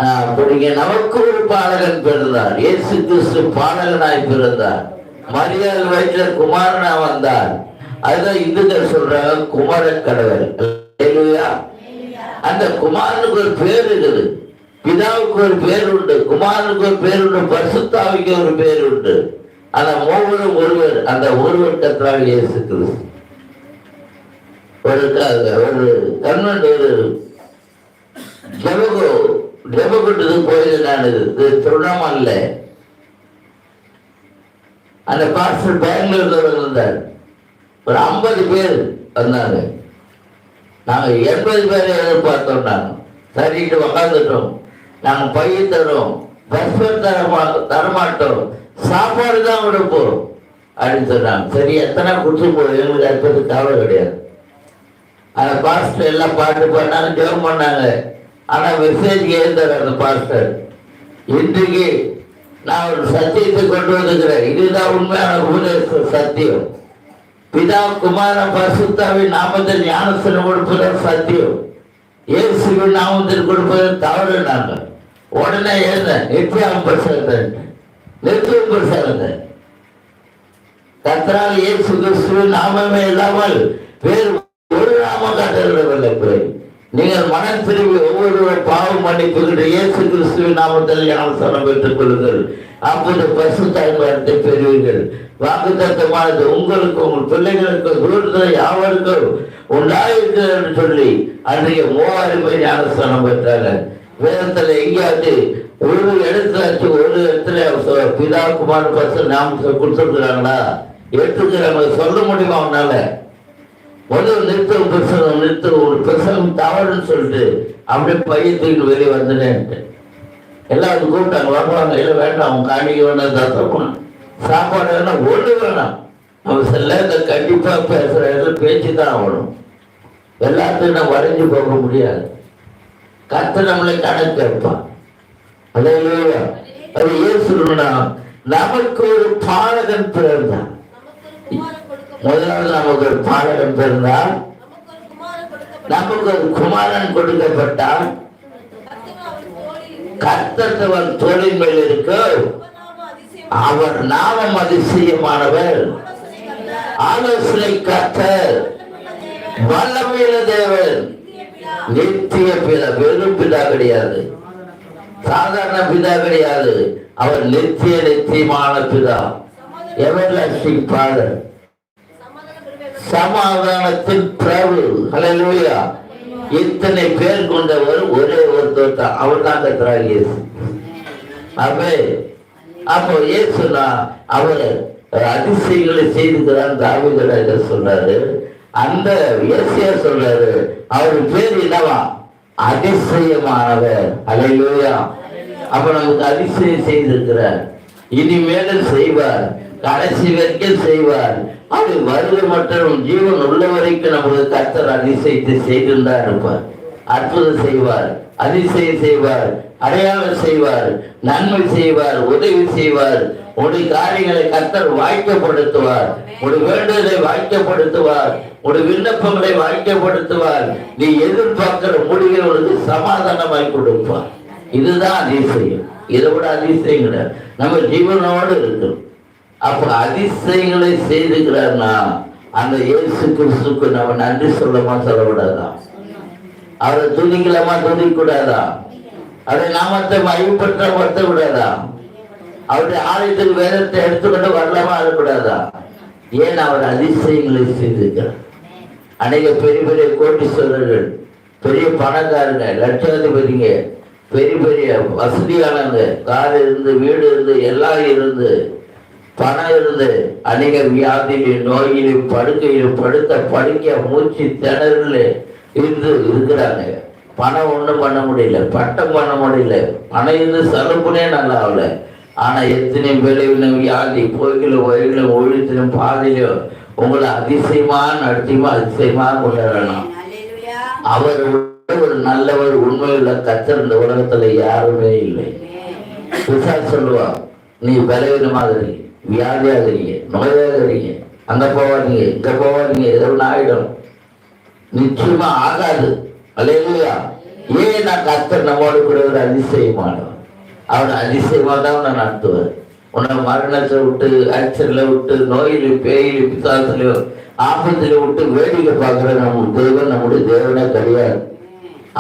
அப்படிங்க நமக்கு ஒரு பாலகன் பிறந்தார். இயேசு கிறிஸ்து பாலகனாய் பிறந்தார். மரியாள் வயிற்றுல குமாரனா வந்தார். அதுதான் இந்துக்கள் சொல்றாங்க குமார கடவுள். அந்த குமாரனுக்கு ஒரு பேர் இருக்குது. பிதாவுக்கு ஒரு பேர் உண்டு, குமாரனுக்கு ஒரு பேர் உண்டு, பரிசுத்த ஆவிக்கு ஒரு பேர் உண்டு. அந்த 3 ஒருவர். அந்த ஒருவர் கர்த்தராகிய இயேசு கிறிஸ்து. ஒரு கன்வென்ட் ஒரு ஜெபகூட்டத்துக்கு போயிருந்தேன். நான் திருவண்ணாமலையில அந்த பாஸ்டர் பெங்களூர்ல இருந்தார். ஒரு 50 பேர் வந்தாங்க. நாங்க 80 பேரை எதிர்பார்த்தோம். நாங்கள் சரிட்டு உக்காந்துட்டோம். நாங்க பைய தரோம், பஸ் தரமாட்டோம், சாப்பாடு தான் கொடுப்போம் அப்படின்னு சொன்னாங்க. சரி, எத்தனை குடிச்சு போடும், எங்களுக்கு அடுத்தது கவலை கிடையாது. அந்த பாஸ்டர் எல்லாம் பாட்டு பண்ணாங்க, ஜெபம் பண்ணாங்க. ஆனா மெசேஜ் எழுந்தார் அந்த பாஸ்டர். இன்றைக்கு நான் ஒரு சத்தியத்தை கொண்டு வந்துக்கிறேன். இதுதான் உண்மையான உபதேச சத்தியம். பிதா குமாரன் பரிசுத்தாவின் நாமத்தில் ஞானஸ்தானம் கொடுப்பது சத்தியம். இயேசுவின் நாமத்தில் கொடுப்பது தவறு. நாங்கள் உடனே எழுந்தேன். 50% 100% கர்த்தராகிய இயேசு கிறிஸ்துவின் நாமமே இல்லாமல் வேறு ஒரு நாமம் கட்டவில்லை. நீங்கள் மனம் திரும்பி ஒவ்வொரு பாவம் மன்னிப்புகின்ற இயேசு கிறிஸ்துவின் நாமத்தில் ஞானஸ்தானம் பெற்றுக் கொள்ளுங்கள். அப்போது பரிசுத்தாவின் வரத்தை பெறுவீர்கள். வாக்குத்தத்தமானது உங்களுக்கு, உங்கள் பிள்ளைகளுக்கு, குருக்கள் யாவருக்கும் உண்டாயிருக்கு என்று சொல்லி அன்றைய 3000 பேர் ஞானஸ்தானம் பெற்றாங்க. வேதத்துல எங்கேயாவது ஒரு இடத்துல பிதா குமார் பரிசு நாமத்தை கொடுத்துருக்குறாங்களா? எடுத்துக்கிறாங்க. சொல்ல முடியுமா அவனால? முதல் நிறுத்த ஒரு பிரசங்கம் தவறுன்னு சொல்லிட்டு அப்படியே பையத்துக்கு வெளியே வந்துனேன்ட்டு எல்லாரும் கூப்பிட்டாங்க. வருவாங்க. இல்லை வேண்டாம், அவங்க காணிக்க வேண்டாம், தசம் சாப்பாடு வேணாம், ஒன்று வேணாம். நம்ம சில கண்டிப்பா பேசுற இடத்துல பேச்சு தான் ஆகணும். எல்லாத்துக்கும் நம்ம வரைஞ்சு போக முடியாது. கர்த்தர் நம்மளை கணக்கு கேட்பான். அதே அது ஏன் சொல்லணும்? நமக்கு ஒரு பாலகன் பிறந்தான். முதலாவது நமக்கு ஒரு பாலகன் பிறந்தால், நமக்கு ஒரு குமாரன் கொடுக்கப்பட்டால், கர்த்தர் தோளின் மேல் இருக்கு. அவர் நாமம் அதிசயமானவர், ஆலோசனை கர்த்தர், வல்லமையுள்ள தேவன், நித்திய பிதா. வெறும் பிதா கிடையாது, சாதாரண பிதா கிடையாது. அவர் நித்தியமான பிதா, எவர்லாஸ்டிங் ஃபாதர், சமாதானத்தின் பிரபு. ஹல்லேலூயா. இத்தனை பேர் கொண்டவர் ஒரே ஒருத்தர் தான். அவர் தான் கர்த்தராகிய இயேசு. அப்போ இயேசுனா அவர் அதிசயங்களை செய்துக்கிறார். தாவீது சொல்றாரு. அந்த இயேசுயா சொல்றாரு, அவர் பேர் என்னவா? அதிசயமானவர். ஹல்லேலூயா. அப்ப நமக்கு அதிசயம் செய்திருக்கிறார். இனிமேலும் செய்வார், கடைசி வரைக்கும் செய்வார். அது வருகை மற்றும் ஜீவன் உள்ள வரைக்கும் நமக்கு கர்த்தர் அதிசயத்தை செய்திருந்தா இருப்பார். அற்புதம் செய்வார், அதிசயம் செய்வார், அடையாளம் செய்வார், நன்மை செய்வார், உதவி செய்வார். உடைய காரியங்களை கர்த்தர் வாய்க்கப்படுத்துவார். உடைய வேண்டுதலை வாய்க்கப்படுத்துவார். உடைய விண்ணப்பங்களை வாய்க்கப்படுத்துவார். நீ எதிர்பார்க்கிற முடிவை உனக்கு சமாதானமாய் கொடுப்பார். இதுதான் அதிசயம். இதை விட அதிசயம் கிடையாது. நம்ம ஜீவனோடு இருக்கணும். அப்ப அதிசயங்களை செய்துக்கிறார்னா அந்த இயேசு கிறிஸ்துக்கு நம்ம நன்றி சொல்லக்கூடாதா? அவரை துதிக்கலாமா? துதிக்கூடாதா? அவருடைய நாமத்தை மகிமைப்படுத்த விடாதா? அவருடைய ஆலயத்துக்கு வேதத்தை எடுத்துக்கொண்டு வரலாமா? இருக்கக்கூடாதா? ஏன் அவர் அதிசயங்களை செய்திருக்கிறார். அநேக பெரிய பெரிய கோட்டீஸ்வரர்கள், பெரிய பணக்காரங்க, லட்சாதிபதிங்க, பெரிய பெரிய வசதியானவங்க, கார் இருந்து, வீடு இருந்து, எல்லாம் இருந்து, பணம் இருந்து, அநேக வியாதியிலும் நோயிலும் படுக்கையிலும் படுக்க மூச்சு திணறல இருந்து இருக்கிறாங்க. பணம் ஒன்றும் பண்ண முடியல, பட்டம் பண்ண முடியல, பணம் இருந்து செலவுனே நல்லா ஆகல. ஆனா எத்தனை விளைவிலும் வியாதி போய்களும் வயலிலும் ஒழுத்திலும் பாதையிலும் உங்களை அதிசயமா நடத்தியுமா அதிசயமா கொண்டாடணும். அவர் ஒரு நல்லவர், உண்மையுள்ள கர்த்தர் இந்த உலகத்துல யாருமே இல்லை. பிசாசு சொல்லுவா, நீ பலவீனமாகறீங்க, வியாதியாகிறீங்க, நோயாகிறீங்க, அங்க போவாதீங்க இங்க போவாதீங்க, ஏதோ ஒன்று ஆயிடும். நிச்சயமா ஆகாது. அல்லேலூயா. ஏன் நான் கர்த்தர் நம்மோடு கூட ஒரு அதிசயமானவர். அவர் அதிசயமா தான் உன்னை நடத்துவார். உன்னை மரணத்தை விட்டு, ஆக்சிடென்ட்ல விட்டு, நோயிலும் பேயிலும் பிசாசிலும் ஆபத்துல விட்டு வேடிக்கை பார்க்கிற நம்ம தேவன் நம்முடைய தேவனே கிடையாது.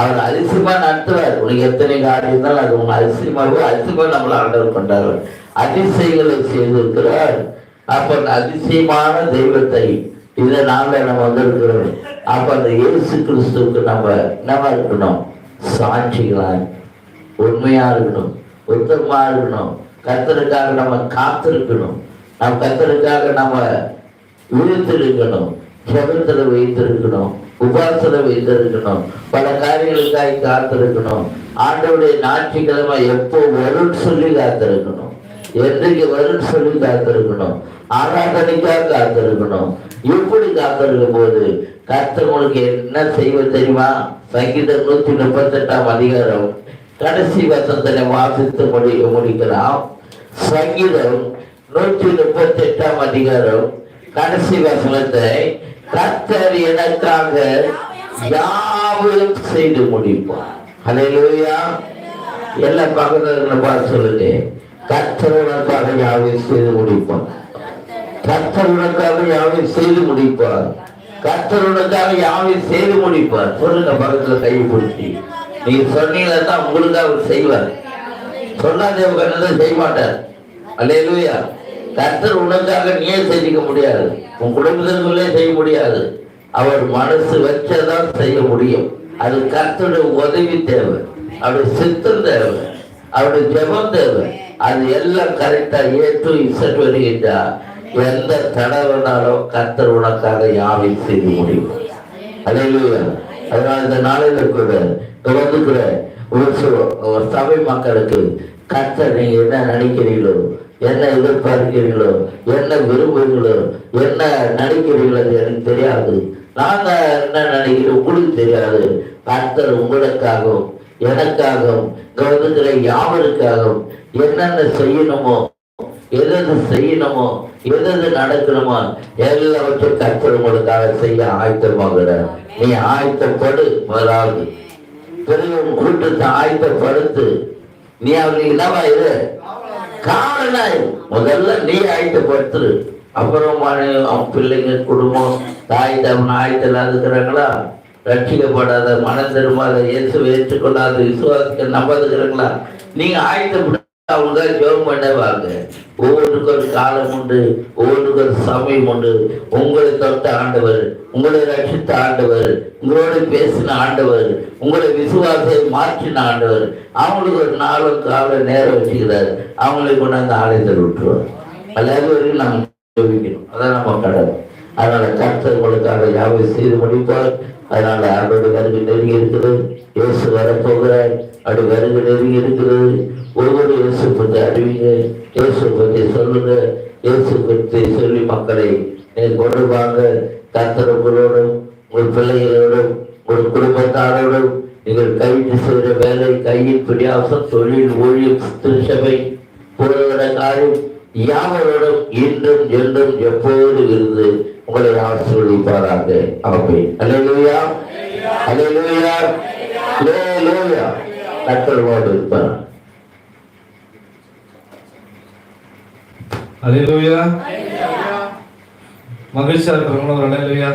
அவர் அதிசயமா நடத்துவார். உனக்கு எத்தனை காரியம் இருந்தாலும் அது உங்க அதிசயமா நம்மளை ஆண்டவர் கொண்டாடுவார். அதிசயங்களை செய்திருக்கிறார். அப்ப அந்த அதிசயமான தெய்வத்தை இதை நாம நம்ம வந்திருக்கிறோம். அப்ப அந்த இயேசு கிறிஸ்துவுக்கு நம்ம இருக்கணும், சாட்சிகளா உண்மையா இருக்கணும், உத்தமமா இருக்கணும். கர்த்தருக்காக நம்ம காத்திருக்கணும். நம்ம கர்த்தருக்காக நம்ம விழித்திருக்கணும், ஜெபத்துல வைத்திருக்கணும், உபாசனை வைத்திருக்கணும், பல காரியங்களுக்காக காத்திருக்கணும். ஆண்டவருடைய ஞாயிற்றுக்கிழமை எப்போ வரும்னு சொல்லி காத்திருக்கணும், என்றைக்கு வரும்னு சொல்லி காத்திருக்கணும், ஆராதனைக்காக காத்திருக்கணும். இப்படி காத்திருக்கும் போது கர்த்தர் உங்களுக்கு என்ன செய்வது தெரியுமா? சங்கீதம் 138 அதிகாரம் கடைசி வசனத்தில வாசித்து முடிக்கலாம். சங்கீதம் 138 அதிகாரம் கடைசி வசனத்தை, கர்த்தர் எனக்காக யாவும் செய்து முடிப்பார். ஹல்லேலூயா. எல்லா பக்கத்துல பார்த்து சொல்லுங்க, கர்த்தர் உனக்காக யாவும் செய்து முடிப்பார். கர்த்தர் உனக்காக யாவும் செய்து முடிப்பார். கர்த்தர் உனக்காக யாவும் செய்து முடிப்பார். சொல்லுங்க பக்கத்துல கை பிடிச்சி. நீங்க சொன்னீங்கன்னா தான் உங்களுக்கு அவர் செய்வார். சொல்லாதே உட்காந்து செய்ய மாட்டார். அல்லேலூயா. கர்த்தர் உனக்காக நீயே செஞ்சுக்க முடியாது, உன் குடும்பத்திற்குள்ளே செய்ய முடியாது. அவர் மனசு வச்சதான் செய்ய முடியும். அது கர்த்தருடைய உதவி தேவை, அவருடைய சித்தம் தேவை, அவருடைய ஜெபம் தேவை. அது எல்லாம் கரெக்டா ஏற்று இசட் வருகின்றா எந்த தடவைனாலும் கர்த்தர் உனக்காக யாவையும் செய்ய முடியும். அல்லேலூயா. அதனால இந்த நாளில கூட வந்துக்கிற ஒரு சபை மக்களுக்கு கர்த்தர் நீங்க என்ன நினைக்கிறீங்களோ, என்ன எதிர்பார்க்கிறீங்களோ, என்ன விரும்புகிறீங்களோ, என்ன நினைக்கிறீங்களோ அது எனக்கு தெரியாது. நாங்க என்ன நினைக்கிறோம் உங்களுக்கு தெரியாது. கர்த்தர் உங்களுக்காகவும் எனக்காகவும் வந்துக்கிற யாவருக்காகவும் என்னென்ன செய்யணுமோ, எது செய்யணுமோ, எது நடக்கணுமோ எல்லாவற்றையும் கர்த்தர் உங்களுக்காக செய்ய ஆயத்தமாகிற. நீ ஆயத்தப்படு. முதலாவது பிறகு உன் கூட்டத்தை ஆயத்தப்படுத்து. நீ அவர்களுக்கு என்னவா இரு, காரணம் முதல்ல நீ ஆயத்தப்படுத்துரு. அப்புறம் அவன் பிள்ளைங்க, குடும்பம், தாய் தவன் ஆயத்தம் இருக்கிறாங்களா, ரட்சிக்கப்படாத, மனம் திரும்பாத, இயேசுவை ஏற்றுக்கொள்ளாத, விசுவாசிக்க நம்பாதுக்கிறாங்களா, நீங்க ஆயத்தப்பட அவங்க ஜெபம் பண்ணவாங்க. ஒவ்வொன்றுக்கு ஒரு காலம் உண்டு, ஒவ்வொன்றுக்கு ஒரு சமயம் உண்டு. உங்களை தொட்ட ஆண்டவர், உங்களை ரட்சித்த ஆண்டவர், உங்களோட பேசின ஆண்டவர், உங்களை விசுவாசத்தை மாற்றின ஆண்டவர், அவங்களுக்கு ஒரு நாளும் காலம் நேரம் வச்சுக்கிறாரு. அவங்களை கொண்டாந்து ஆலயத்தில் விட்டுருவார். எல்லாரும் நம்ம ஜெபிக்கணும், அதான் நம்ம கடமை. அதனால கர்த்தர் உங்களுக்காக யாவை செய்து முடிப்பார். அதனால அவருடைய வருகை நெருங்கி இருக்கிறது. இயேசு வரப்போகிறார், அப்படி வருகை நெருங்கி இருக்கிறது. ஒவ்வொரு இயேசு பற்றி அறிவிங்க, இயேசு பற்றி சொல்லுங்க, இயேசு பற்றி சொல்லி மக்களை நீங்கள் கொண்டு வாங்க. கர்த்தர் உங்களோடும், உங்கள் பிள்ளைகளோடும், உங்கள் குடும்பத்தாரோடும் நீங்கள் கைவிட்டு செய்கிற வேலை, கையில் பிரியாசம், தொழில், ஊழியம், திருச்சபை போகிற காரியம் யாவரோடும் இன்றும் என்றும் எப்போது இருந்து உங்களை ஆசீர்வதிப்பாராக. ஆமென். அல்லேலூயா. அல்லேலூயா. அல்லேலூயா. கர்த்தரோடு இருப்பார். அல்லேலூயா. மகிழ்ச்சியா இருக்கிறவங்களும் ஒரு அல்லேலூயா.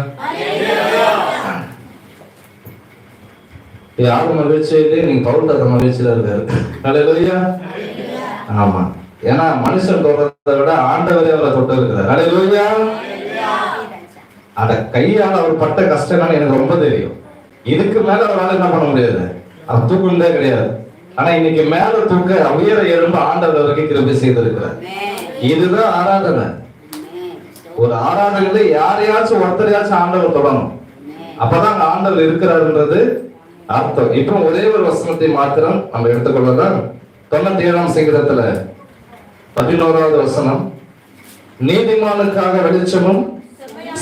யாரும் மகிழ்ச்சி இல்லை, நீங்க பவுல் மகிழ்ச்சியில இருக்காரு. அல்லேலூயா. ஆமா, ஏன்னா மனுஷன் தொடுறதை விட ஆண்டவரே அவரை தொட்டு இருக்கிறார். அல்லேலூயா. அத கையால அவர் பட்ட கஷ்டம் எனக்கு ரொம்ப தெரியும். இதுக்கு மேல அவரால் என்ன பண்ண முடியாது, அவர் தூக்குனதே கிடையாது. ஆனா இன்னைக்கு மேல தூக்க உயர எழும்ப ஆண்டவர் வரைக்கும் கிருபை செய்திருக்கிறார். இதுதான் ஆராதனை. ஒரு ஆராதனையில யாரையாச்சும் ஒருத்தரையாச்சும் ஆண்டவர் தொடணும், அப்பதான் ஆண்டவர் இருக்கிறாருன்றது அர்த்தம். இப்போ ஒரே ஒரு வசனத்தை மாத்திரம் நம்ம எடுத்துக்கொள்ளலாம். 97ஆம் சங்கீதத்துல 11வது வசனம், நீதிமானுக்காக வெளிச்சமும்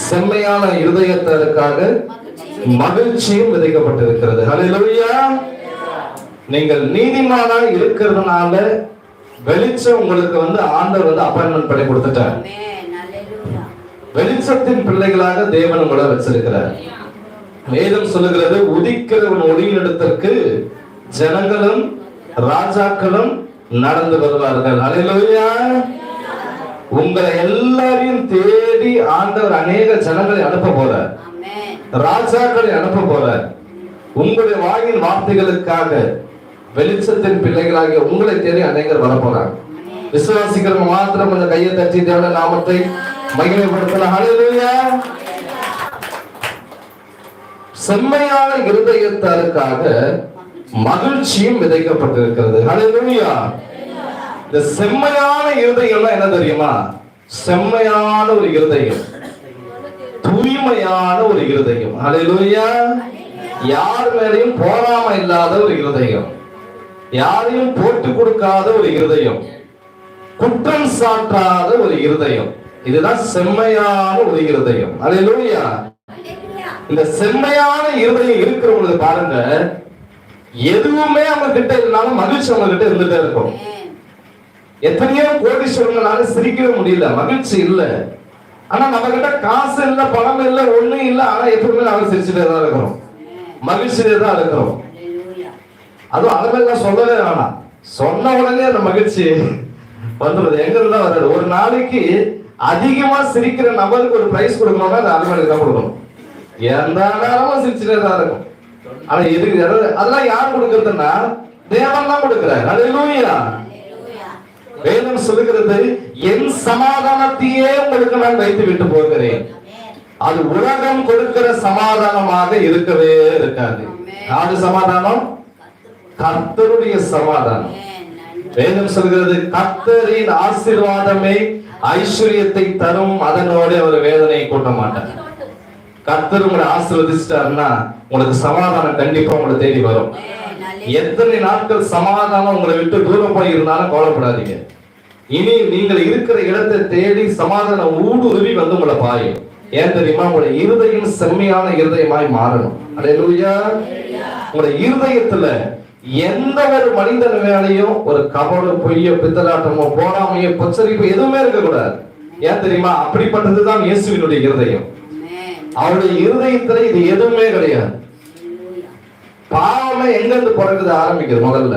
செம்மையான இருதயத்திற்காக மகிழ்ச்சியும் விதைக்கப்பட்டிருக்கிறது. ஹல்லேலூயா. நீங்கள் நீதிமானா இருக்கிறதுனால வெளிச்சம் உங்களுக்கு ஆண்டவர் அப்பாயின்மெண்ட் பண்ணி கொடுத்துட்டார். வெளிச்சத்தின் பிள்ளைகளாக தேவன் உங்களை வச்சிருக்கிறார். வேதம் சொல்லுகிறது, உதிக்கிறவன் ஒளியினிடத்திற்கு ஜனங்களும் ராஜாக்களும் நடந்து வருவார்கள். ஹல்லேலூயா. உங்களை எல்லாரையும் தேடி ஆண்டவர் அநேக ஜனங்களை அனுப்ப போறார், ராஜாக்களை அனுப்ப போறார். உங்களுடைய வாயின் வார்த்தைகளுக்காக வெளிச்சத்தின் பிள்ளைகளாகிய உங்களை தேடி அநேகர் வர போறாங்க. விசுவாசிக்கிறவங்க மாத்திரம் கொஞ்சம் கையை தட்டி தேவனுடைய நாமத்தை மகிமைப்படுத்தலாம். ஹல்லேலூயா. செம்மையான இருதயத்தாருக்காக மகிழ்ச்சியும் விதைக்கப்பட்டிருக்கிறது. ஹல்லேலூயா. இந்த செம்மையான இருதயம் என்ன தெரியுமா? செம்மையான ஒரு இருதயம், தூய்மையான ஒரு இருதயம். ஹல்லேலூயா. யார் மேலையும் போராம இல்லாத ஒரு இருதயம், யாரையும் போட்டு கொடுக்காத ஒரு இருதயம், குற்றம் சாட்டாத ஒரு இருதயம். இதுதான் செம்மையான ஒரு இருதயம். ஹல்லேலூயா. இந்த செம்மையான இருதயம் இருக்கிறவங்களுக்கு பாருங்க, எதுவுமே அவங்க கிட்ட இருந்தாலும் மகிழ்ச்சி அவங்க கிட்ட இருந்துட்டே இருக்கும். எத்தனையோ கோடீஸ்வரங்களால சிரிக்கவே முடியல, மகிழ்ச்சி இல்ல. ஆனா நம்ம கிட்ட காசு இல்ல, பணம் இல்ல, ஒண்ணும் இல்ல, ஆனா எப்பவுமே நாம சிரிச்சுட்டே தான் இருக்கிறோம், மகிழ்ச்சியிலே தான் இருக்கிறோம். அதுவும் அளவெல்லாம் சொல்லவே வேணாம், சொன்ன உடனே அந்த மகிழ்ச்சி வந்துடுது. எங்க இருந்தா வர்றது? ஒரு நாளைக்கு அதிகமா சிரிக்கிற நபருக்கு ஒரு பிரைஸ் கொடுக்கணும்னா அந்த அளவெல்லாம் தான் கொடுக்கணும். எந்த நேரமும் சிரிச்சுட்டே தான் இருக்கும். ஆனா எதுக்கு அதெல்லாம் யார் கொடுக்கறதுன்னா தேவன் தான் கொடுக்கிறார். ஹல்லேலூயா. வேதம் சொல்லுகிறது, என் சமாதானத்தையே உங்களுக்கு நான் வைத்து விட்டு போகிறேன். அது உலகம் கொடுக்கிற சமாதானமாக இருக்கவே இருக்காது. யாரு சமாதானம்? கர்த்தருடைய சமாதானம். வேதம் சொல்கிறது, கர்த்தரின் ஆசீர்வாதமே ஐஸ்வர்யத்தை தரும், அதனோட ஒரு வேதனையை கூட்ட மாட்டார். கர்த்தர் உங்களை ஆசீர்வதிச்சிட்டாருன்னா உங்களுக்கு சமாதானம் கண்டிப்பா உங்களை தேடி வரும். எத்தனை நாட்கள் சமாதானம் உங்களை விட்டு தூரம் போய் இருந்தாலும் கவலைப்படாதீங்க. இனி நீங்கள் இருக்கிற இடத்தை தேடி சமாதானம் ஊடுருவி உங்களை பாயும். ஏன் தெரியுமா? உங்களுடைய இருதயம் செம்மையான இருதயமாய் மாறணும். அல்லேலூயா. உங்களுடைய இருதயத்துல எந்த ஒரு மனிதன் மேலையும் ஒரு கபடு, பொய்யோ, பித்தலாட்டமோ, போராமையோ, பொச்சரிப்போ எதுவுமே இருக்கக்கூடாது. ஏன் தெரியுமா? அப்படிப்பட்டதுதான் இயேசுவினுடைய இருதயம். அவருடைய இருதயத்துல இது எதுவுமே கிடையாது. பாவமே எங்க இருந்து பிறகுது ஆரம்பிக்குது? முதல்ல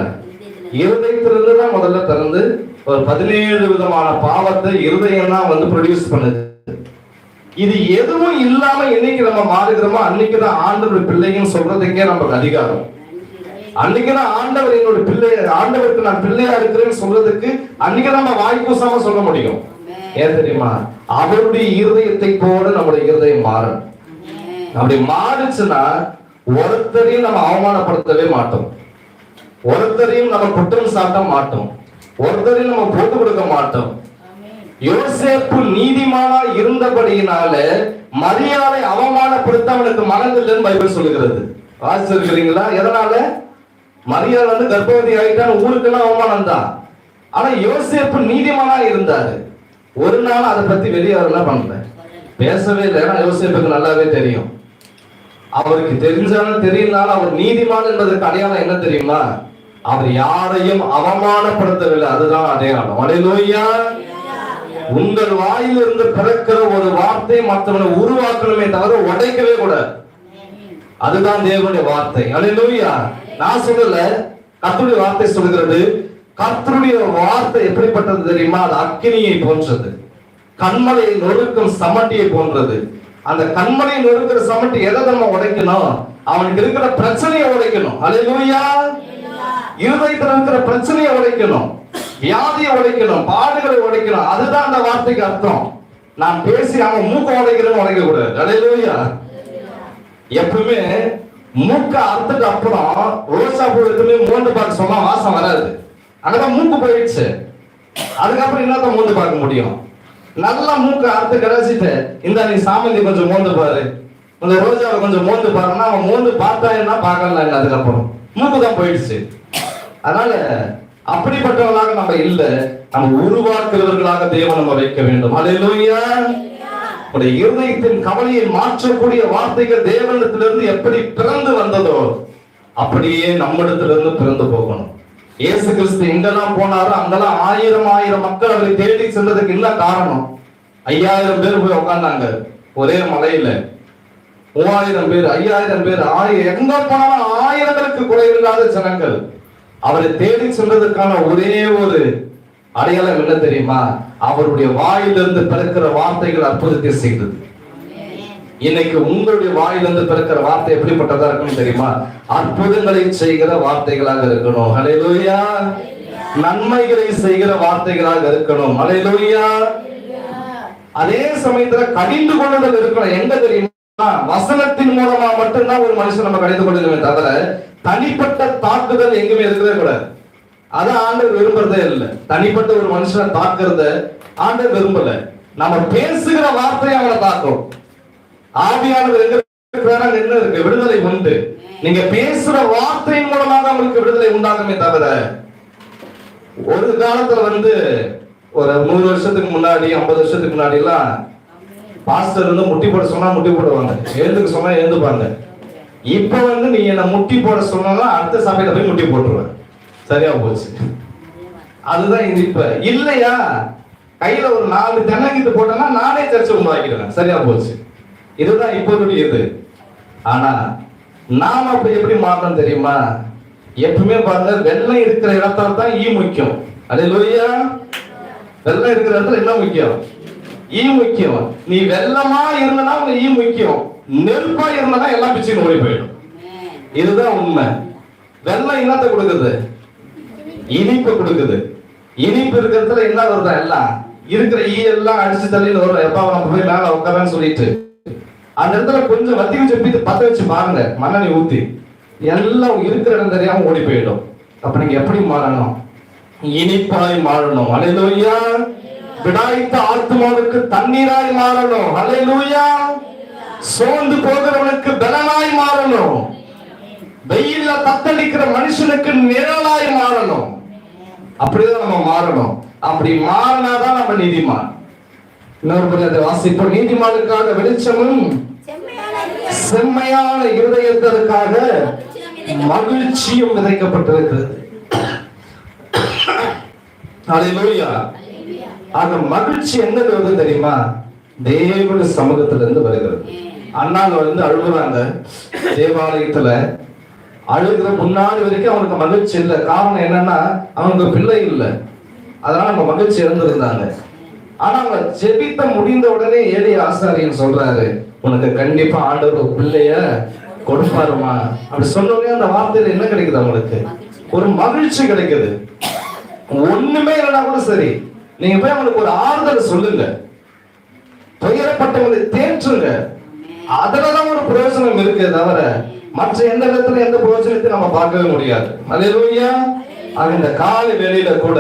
இருதயத்திலிருந்து தான் முதல்ல திறந்து ஒரு 17 விதமான பாவத்தை இருதயம் தான் ப்ரொடியூஸ் பண்ணுது. இது எதுவும் இல்லாம என்னைக்கு நம்ம மாறுகிறோமோ அன்னைக்குதான் ஆண்டவர் பிள்ளைன்னு சொல்றதுக்கே நமக்கு அதிகாரம். அன்னைக்குதான் ஆண்டவர் என்னோட பிள்ளை, ஆண்டவருக்கு நான் பிள்ளையா இருக்கிறேன்னு சொல்றதுக்கு அன்னைக்கு நம்ம வாய்க்கூசாம சொல்ல முடியும். ஏன் தெரியுமா? அவருடைய இருதயத்தை போல நம்முடைய இருதயம் மாறும். அப்படி மாறுச்சுன்னா ஒருத்தரையும் நம்ம அவமானப்படுத்தவே மாட்டோம், ஒருத்தரையும் நம்ம குற்றம் சாட்ட மாட்டோம், ஒருத்தரையும் நம்ம போட்டு கொடுக்க மாட்டோம். யோசேப்பு நீதிமானா இருந்தபடியினால மரியாதை அவமானப்படுத்த அவனுக்கு மனதில்லைன்னு பைபிள் சொல்லுகிறது. வாசிச்சிருக்கிறீங்களா? எதனால? மரியாதை கர்ப்பவதி ஆகிட்டான்னு ஊருக்கெல்லாம் அவமானம் தான். ஆனா யோசேப்பு நீதிமானா இருந்தாரு. ஒரு நாள் அதை பத்தி வெளியாரெல்லாம் பண்ணல, பேசவே இல்லை. ஏன்னா யோசேப்புக்கு நல்லாவே தெரியும். அவருக்கு தெரிஞ்சாலும் தெரியலனாலும் அவர் நீதிமான் என்பதற்கு அடையாளம் என்ன தெரியுமா? அவர் யாரையும் அவமானப்படுத்தவில்லை, அதுதான் அடையாளம். அல்லேலூயா. உங்கள் வாயிலிருந்து பிறக்கிற ஒரு வார்த்தை மற்றவனை உருவாக்கணுமே தவிர உடைக்கவே கூடாது. அதுதான் தேவனுடைய வார்த்தை. அல்லேலூயா. நான் சொல்லல, கர்த்தருடைய வார்த்தை சொல்கிறது. கர்த்தருடைய வார்த்தை எப்படிப்பட்டது தெரியுமா? அது அக்கினியை போன்றது, கண்மலையை நொறுக்கும் சமட்டியை போன்றது. அந்த கண்மலையை நொறுக்கிற சமட்டி எதை நம்ம உடைக்கணும்? அவனுக்கு இருக்கிற பிரச்சனையை உடைக்கணும். அல்லேலூயா. இருதயத்தில் இருக்கிற பிரச்சனையை உடைக்கணும், வியாதியை உடைக்கணும், பாடுகளை உடைக்கணும். அதுதான் அந்த வார்த்தைக்கு அர்த்தம். நான் பேசி அவன் மூக்க உடைக்கிறேன்னு உடைக்க கூடாது. அல்லேலூயா. எப்பவுமே மூக்க அறுத்துட்டு அப்புறம் ரோசா பூ எதுவுமே மோந்து பார்க்க சொன்னா வாசம் வராது. அங்கதான் மூக்கு போயிடுச்சு, அதுக்கப்புறம் என்னதான் மோந்து பார்க்க முடியும்? நல்லா மூக்க அறுத்து கடைசிட்டு இந்த நீ சாமந்தி கொஞ்சம் மோந்து பாரு, இந்த ரோஜாவை கொஞ்சம் மோந்து பாருன்னா அவன் மோந்து பார்த்தா என்ன பார்க்கலாம் இல்லை, அதுக்கப்புறம் மூக்கு தான் போயிடுச்சு. அதனால அப்படிப்பட்டவர்களாக நம்ம இல்ல, நம்ம உருவாக்குறவர்களாக தேவன் நம்ம வைக்க வேண்டும். அல்லேலூயா. உடைய இருதயத்தின் கவலையை மாற்றக்கூடிய வார்த்தைகள் தேவனிடத்திலிருந்து எப்படி பிறந்து வந்ததோ அப்படியே நம்மிடத்திலிருந்து பிறந்து போகணும். இயேசு கிறிஸ்து எங்கெல்லாம் போனாரோ அங்கெல்லாம் ஆயிரம் மக்கள் அவரை தேடி சென்றதுக்கு இல்ல காரணம். 5000 பேர் போய் உட்கார்ந்தாங்க ஒரே மலையில. 3000 பேர், 5000 பேர், எங்க போனாலும் ஆயிரங்களுக்கு குறைவில்லாத ஜனங்கள் அவரை தேடி சென்றதற்கான ஒரே ஒரு அடையாளம் என்ன தெரியுமா? அவருடைய வாயிலிருந்து பிறக்கிற வார்த்தைகள் அற்புதத்தை செய்தது. இன்னைக்கு உங்களுடைய வாயிலிருந்து பிறக்கிற வார்த்தை எப்படிப்பட்டதா இருக்கணும் தெரியுமா? அற்புதங்களை செய்கிற வார்த்தைகளாக இருக்கணும். ஹல்லேலூயா. நன்மைகளை செய்கிற வார்த்தைகளாக இருக்கணும். ஹல்லேலூயா. அதே சமயத்துல கடிந்து கொள்ளுதல் இருக்கணும். எங்க தெரியுமா? வசனத்தின் மூலமா மட்டும்தான் ஒரு மனுஷன் நம்ம கடிந்து கொள்ளுமே தவிர தனிப்பட்ட தாக்குதல் எங்குமே இருக்கவே கூடாது. அதை ஆண்டவர் விரும்புறதே இல்லை. தனிப்பட்ட ஒரு மனுஷனை தாக்குறத ஆண்டவர் விரும்பல. நம்ம பேசுகிற வார்த்தை அவனை தாக்கும். ஆவியானவர் எங்க என்ன இருக்கு? விடுதலை உண்டு. நீங்க பேசுற வார்த்தையின் மூலமாக உங்களுக்கு விடுதலை உண்டாகுமே தவிர ஒரு காலத்துல ஒரு 100 வருஷத்துக்கு முன்னாடி 50 வருஷத்துக்கு முன்னாடி எல்லாம் பாஸ்டர் முட்டி போட சொன்னா முட்டி போடுவாங்க, எழுந்துக்க சொன்னா எழுந்துப்பாங்க. இப்ப நீ என்ன முட்டி போட சொன்னா அடுத்த சபையில போய் முட்டி போட்டுருவேன். சரியா போச்சு. அதுதான் இது. இப்ப இல்லையா கையில ஒரு 4 தென்னங்கிட்டு போட்டேன்னா நானே சர்ச்சை உண்டாக்கிடுவேன். சரியா போச்சு. இதுதான் இப்போதைய இது. ஆனா நாம அப்படி எப்படி மாறணும் தெரியுமா? எப்பவுமே பாருங்க, வெள்ளம் இருக்கிற இடத்துல தான் ஈ முக்கியம். அல்லேலூயா. வெள்ளம் இருக்கிற இடத்துல என்ன முக்கியம்? ஈ முக்கியம். நீ வெள்ளமா இருந்தனா ஈ முக்கியம், நெருப்பா இருந்தனா எல்லாம் பிச்சுன்னு ஓடி போயிடும். இதுதான் உண்மை. வெள்ளம் என்னத்தை கொடுக்குது? இனிப்பு கொடுக்குது. இனிப்பு இருக்கிறதுல என்ன வருதா? எல்லாம் இருக்கிற ஈ எல்லாம் அடிச்சு தள்ளின்னு வரும். எப்ப நம்ம போய் மேல உட்காரன்னு சொல்லிட்டு அந்த இடத்துல கொஞ்சம் வத்தி வச்சு பத்த வச்சு பாருங்க, மண்ணெண்ணெய் ஊத்தி எல்லாம் இருக்கிற இடம் தெரியாம ஓடி போயிடும். அப்ப நீங்க எப்படி மாறணும்? இனிப்பாய் மாறணும். அல்லேலூயா. விடாய்த்த ஆத்துமாவுக்கு தண்ணீராய் மாறணும். அல்லேலூயா. சோர்ந்து போகிறவனுக்கு பலனாய் மாறணும். வெயில்ல தத்தளிக்கிற மனுஷனுக்கு நிழலாய் மாறணும். அப்படிதான் நம்ம மாறணும். அப்படி மாறினாதான் நம்ம நீதிமான். இன்னொரு முறை அதை வாசிப்போம். நீதிமானுக்காக வெளிச்சமும் செம்மையான இருதயத்திற்காக மகிழ்ச்சியும் விதைக்கப்பட்டிருக்கிறது. அல்லேலூயா. ஆக மகிழ்ச்சி எங்க வருது தெரியுமா? தேவனுடைய சமூகத்திலிருந்து வருகிறது. அண்ணாங்க அழுகுறாங்க தேவாலயத்துல. அழுகிற முன்னாடி வரைக்கும் அவனுக்கு மகிழ்ச்சி இல்லை. காரணம் என்னன்னா அவங்க பிள்ளை இல்லை, அதனால அவங்க மகிழ்ச்சி இழந்திருந்தாங்க. ஆனா அவங்க ஜெபித்த முடிந்த உடனே ஏழை ஆசாரியன் சொல்றாரு, உனக்கு கண்டிப்பா ஆண்டவர் ஒரு பிள்ளைய கொடுப்பாருமா. அப்படி சொன்ன உடனே அந்த வார்த்தையில என்ன கிடைக்குது? அவங்களுக்கு ஒரு மகிழ்ச்சி கிடைக்குது. ஒண்ணுமே இல்லைன்னா கூட சரி, நீங்க போய் அவங்களுக்கு ஒரு ஆறுதல் சொல்லுங்க, துயரப்பட்டவங்களை தேற்றுங்க. அதுலதான் ஒரு பிரயோஜனம் இருக்கு தவிர மற்ற எந்த இடத்துல எந்த பிரயோஜனத்தையும் நம்ம பார்க்கவே முடியாது. அல்லேலூயா. இந்த காலை வேளையில கூட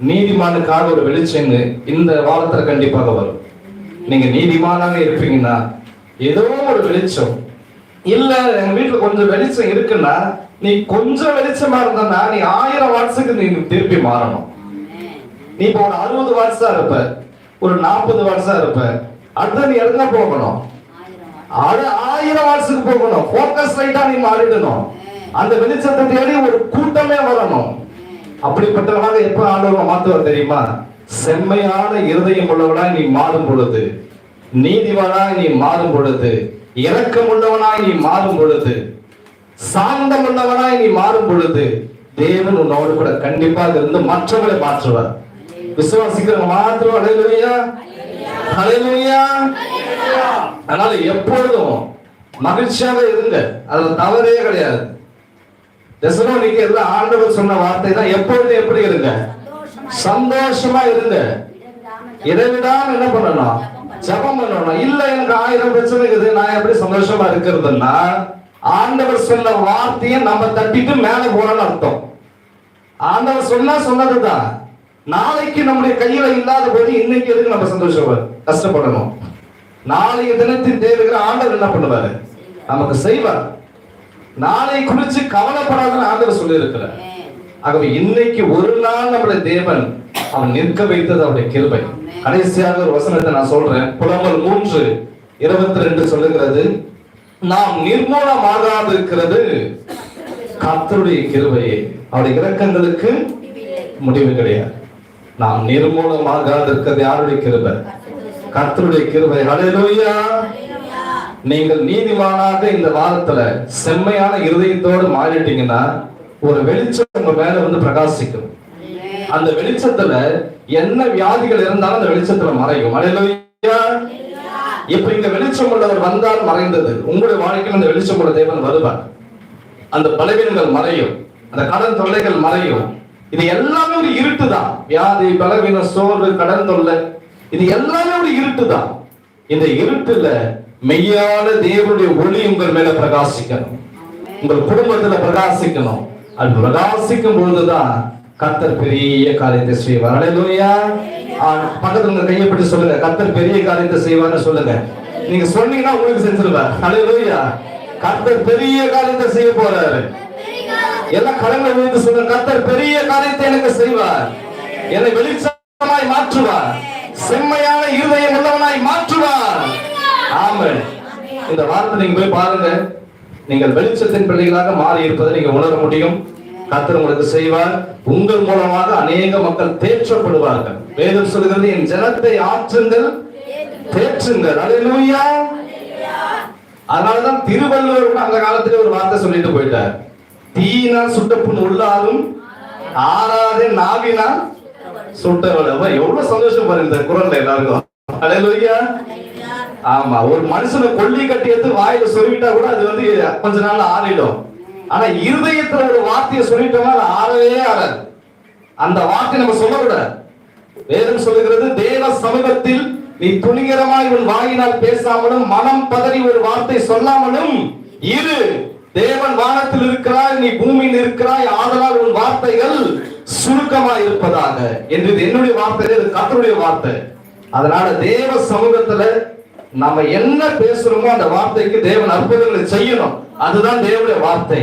நீதிமானுக்காக ஒரு வெளிச்சம் இந்த வாரத்துல கண்டிப்பாக வரும். நீங்க நீதிமானாக இருப்பீங்கன்னா ஏதோ ஒரு வெளிச்சம். இல்ல எங்க வீட்டுல கொஞ்சம் வெளிச்சம் இருக்குன்னா நீ கொஞ்சம் வெளிச்சமா இருந்தா நீ 1000 வாட்ஸுக்கு நீ திருப்பி மாறணும். நீ இப்ப ஒரு 60 வாட்ஸா இருப்ப, ஒரு 40 வாட்ஸா இருப்ப, அடுத்த நீ எங்க போகணும்? 1000 வாட்ஸுக்கு போகணும். போக்கஸ் லைட்டா நீ மாறிடணும். அந்த வெளிச்சத்தை தேடி ஒரு கூட்டமே வரணும். அப்படிப்பட்டவனாக எப்ப ஆண்டவர் மாத்துவார் தெரியுமா? செம்மையான இருதயம் உள்ளவனாய் நீ மாறும் பொழுது, நீதிமானாய் நீ மாறும் பொழுது, இரக்கம் உள்ளவனாய் நீ மாறும் பொழுது, சாந்தம் உள்ளவனாய் நீ மாறும் பொழுது, தேவன் உன்னோடு கூட கண்டிப்பாக இருந்து மற்றவர்களை மாற்றுவார். விசுவாசிக்கிறவங்க மாற்றுவார். அல்லேலூயா. அல்லேலூயா. அதனால எப்பொழுதும் மகிழ்ச்சியாக இருங்க, அதுல தவறே கிடையாது. தெசலோனிக்கேயர்ல ஆண்டவர் சொன்ன வார்த்தை தான், எப்பொழுதும் எப்படி இருங்க? சந்தோஷமா இருங்க. இடைவிடாம என்ன பண்ணணும்? ஜெபம் பண்ணணும். இல்ல எனக்கு 1000 பிரச்சனை இருக்குது, நான் எப்படி சந்தோஷமா இருக்கிறதுன்னா ஆண்டவர் சொன்ன வார்த்தையை நம்ம தட்டிட்டு மேல போறோம்னு அர்த்தம். ஆண்டவர் சொன்னதுதான். நாளைக்கு நம்முடைய கையில இல்லாத போது இன்னைக்கு எதுக்கு நம்ம சந்தோஷம் கஷ்டப்படணும்? நாளைய தினத்தின் தேவைகளை ஆண்டவர் என்ன பண்ணுவாரு? நமக்கு செய்வார். நாளை குறிச்சு கவலைப்படாத ஆண்டவர் சொல்லி இருக்கிறார். ஆகவே இன்னைக்கு ஒரு நாள் நம்மளை தேவன் அவன் நிற்க வைத்தது அவருடைய கிருபை. கடைசியாக ஒரு வசனத்தை நான் சொல்றேன். புலம்பல் 3:22 சொல்லுகிறது, நாம் நிர்மூலமாகாதிருக்கிறது கர்த்தருடைய கிருபையே, அவருடைய இரக்கங்களுக்கு முடிவு கிடையாது. நாம் நிர்மூலமாகாதிருக்கிறது யாருடைய கிருபை? கர்த்தருடைய கிருபை. ஹல்லேலூயா. நீங்கள் நீதிமானாக இந்த வாரத்துல செம்மையான இருதயத்தோடு மாறிட்டீங்கன்னா ஒரு வெளிச்சம் உங்க மேல வந்து பிரகாசிக்கும். அந்த வெளிச்சத்துல என்ன வியாதிகள் இருந்தாலும் அந்த வெளிச்சத்துல மறையும். ஹல்லேலூயா. இப்ப இங்க வெளிச்சம் உள்ளவர் வந்தால் மறைந்தது, உங்களுடைய வாழ்க்கையில் அந்த வெளிச்சம் உள்ள தேவன் வருவார். அந்த பலவீனங்கள் மறையும், அந்த கடன் தொல்லைகள் மறையும். இது எல்லாமே ஒரு இருட்டு தான். வியாதி, பலவீனம், சோர்வு, கடன் தொல்லை, இது எல்லாமே ஒரு இருட்டு தான். இந்த இருட்டுல மெய்யான தேவனுடைய ஒளி உங்கள் மேல பிரகாசிக்கணும், உங்கள் குடும்பத்துல பிரகாசிக்கணும். அது பிரகாசிக்கும் பொழுதுதான் கர்த்தர் பெரிய காரியத்தை செய்வார். ஹல்லேலூயா. பக்கத்துல உங்க கையை பிடிச்சு சொல்லுங்க, கர்த்தர் பெரிய காரியத்தை செய்வார்னு சொல்லுங்க. நீங்க சொன்னீங்கன்னா உங்களுக்கு செஞ்சிருவார். ஹல்லேலூயா. கர்த்தர் பெரிய காரியத்தை செய்ய போறாரு. எல்லாம் கடவுளை விழுந்து சொல்லுங்க, கர்த்தர் பெரிய காரியத்தை எனக்கு செய்வார், என்னை வெளிச்சமாய் மாற்றுவார், செம்மையான இருதயம் உள்ளவனாய் மாற்றுவார். ஆமென். இந்த வார்த்தை நீங்க போய் பாருங்க, நீங்கள் வெளிச்சத்தின் பிள்ளைகளாக மாறி இருப்பதை நீங்க உணர முடியும். கர்த்தர் உங்களுக்கு செய்வார். உங்கள் மூலமாக அநேக மக்கள் தேற்றப்படுவார்கள். வேதம் சொல்கிறது, என் ஜனத்தை ஆற்றுங்கள், தேற்றுங்கள். ஹல்லேலூயா. அதனாலதான் திருவள்ளுவர் அந்த காலத்துல ஒரு வார்த்தை சொல்லிட்டு போயிட்டார், தீயினால் சுட்டப்புண் உள்ளாலும் ஆறாதே நாவினால் சுட்டவள. எவ்வளவு சந்தோஷம் பாரு இந்த குரல்ல எல்லாருக்கும். ஹல்லேலூயா. ஆமா, ஒரு மனுஷனை கொல்லி கட்டி எடுத்து வாயில சொல்லிட்டா கூட அது வந்து கொஞ்ச நாள் ஆறிடும். ஆனா இருதயத்துல ஒரு வார்த்தையை சொல்லிட்டோம்னா அது ஆறவே ஆறாது. அந்த வார்த்தை நம்ம சொல்லக்கூடாது. வேதம் சொல்லுகிறது, தேவ சமூகத்தில் நீ துணிகரமாய் உன் வாயினால் பேசாமலும் மனம் பதறி ஒரு வார்த்தை சொல்லாமலும் இரு. தேவன் வானத்தில் இருக்கிறாய், நீ பூமியில் இருக்கிறாய், ஆதலால் உன் வார்த்தைகள் சுருக்கமாய் இருப்பதாக என்று. என்னுடைய வார்த்தை, கர்த்தருடைய வார்த்தை. அதனால தேவ சமூகத்துல நம்ம என்ன பேசுறோமோ அந்த வார்த்தைக்கு தேவன் அற்புதங்களை செய்யணும். அதுதான் தேவனுடைய வார்த்தை.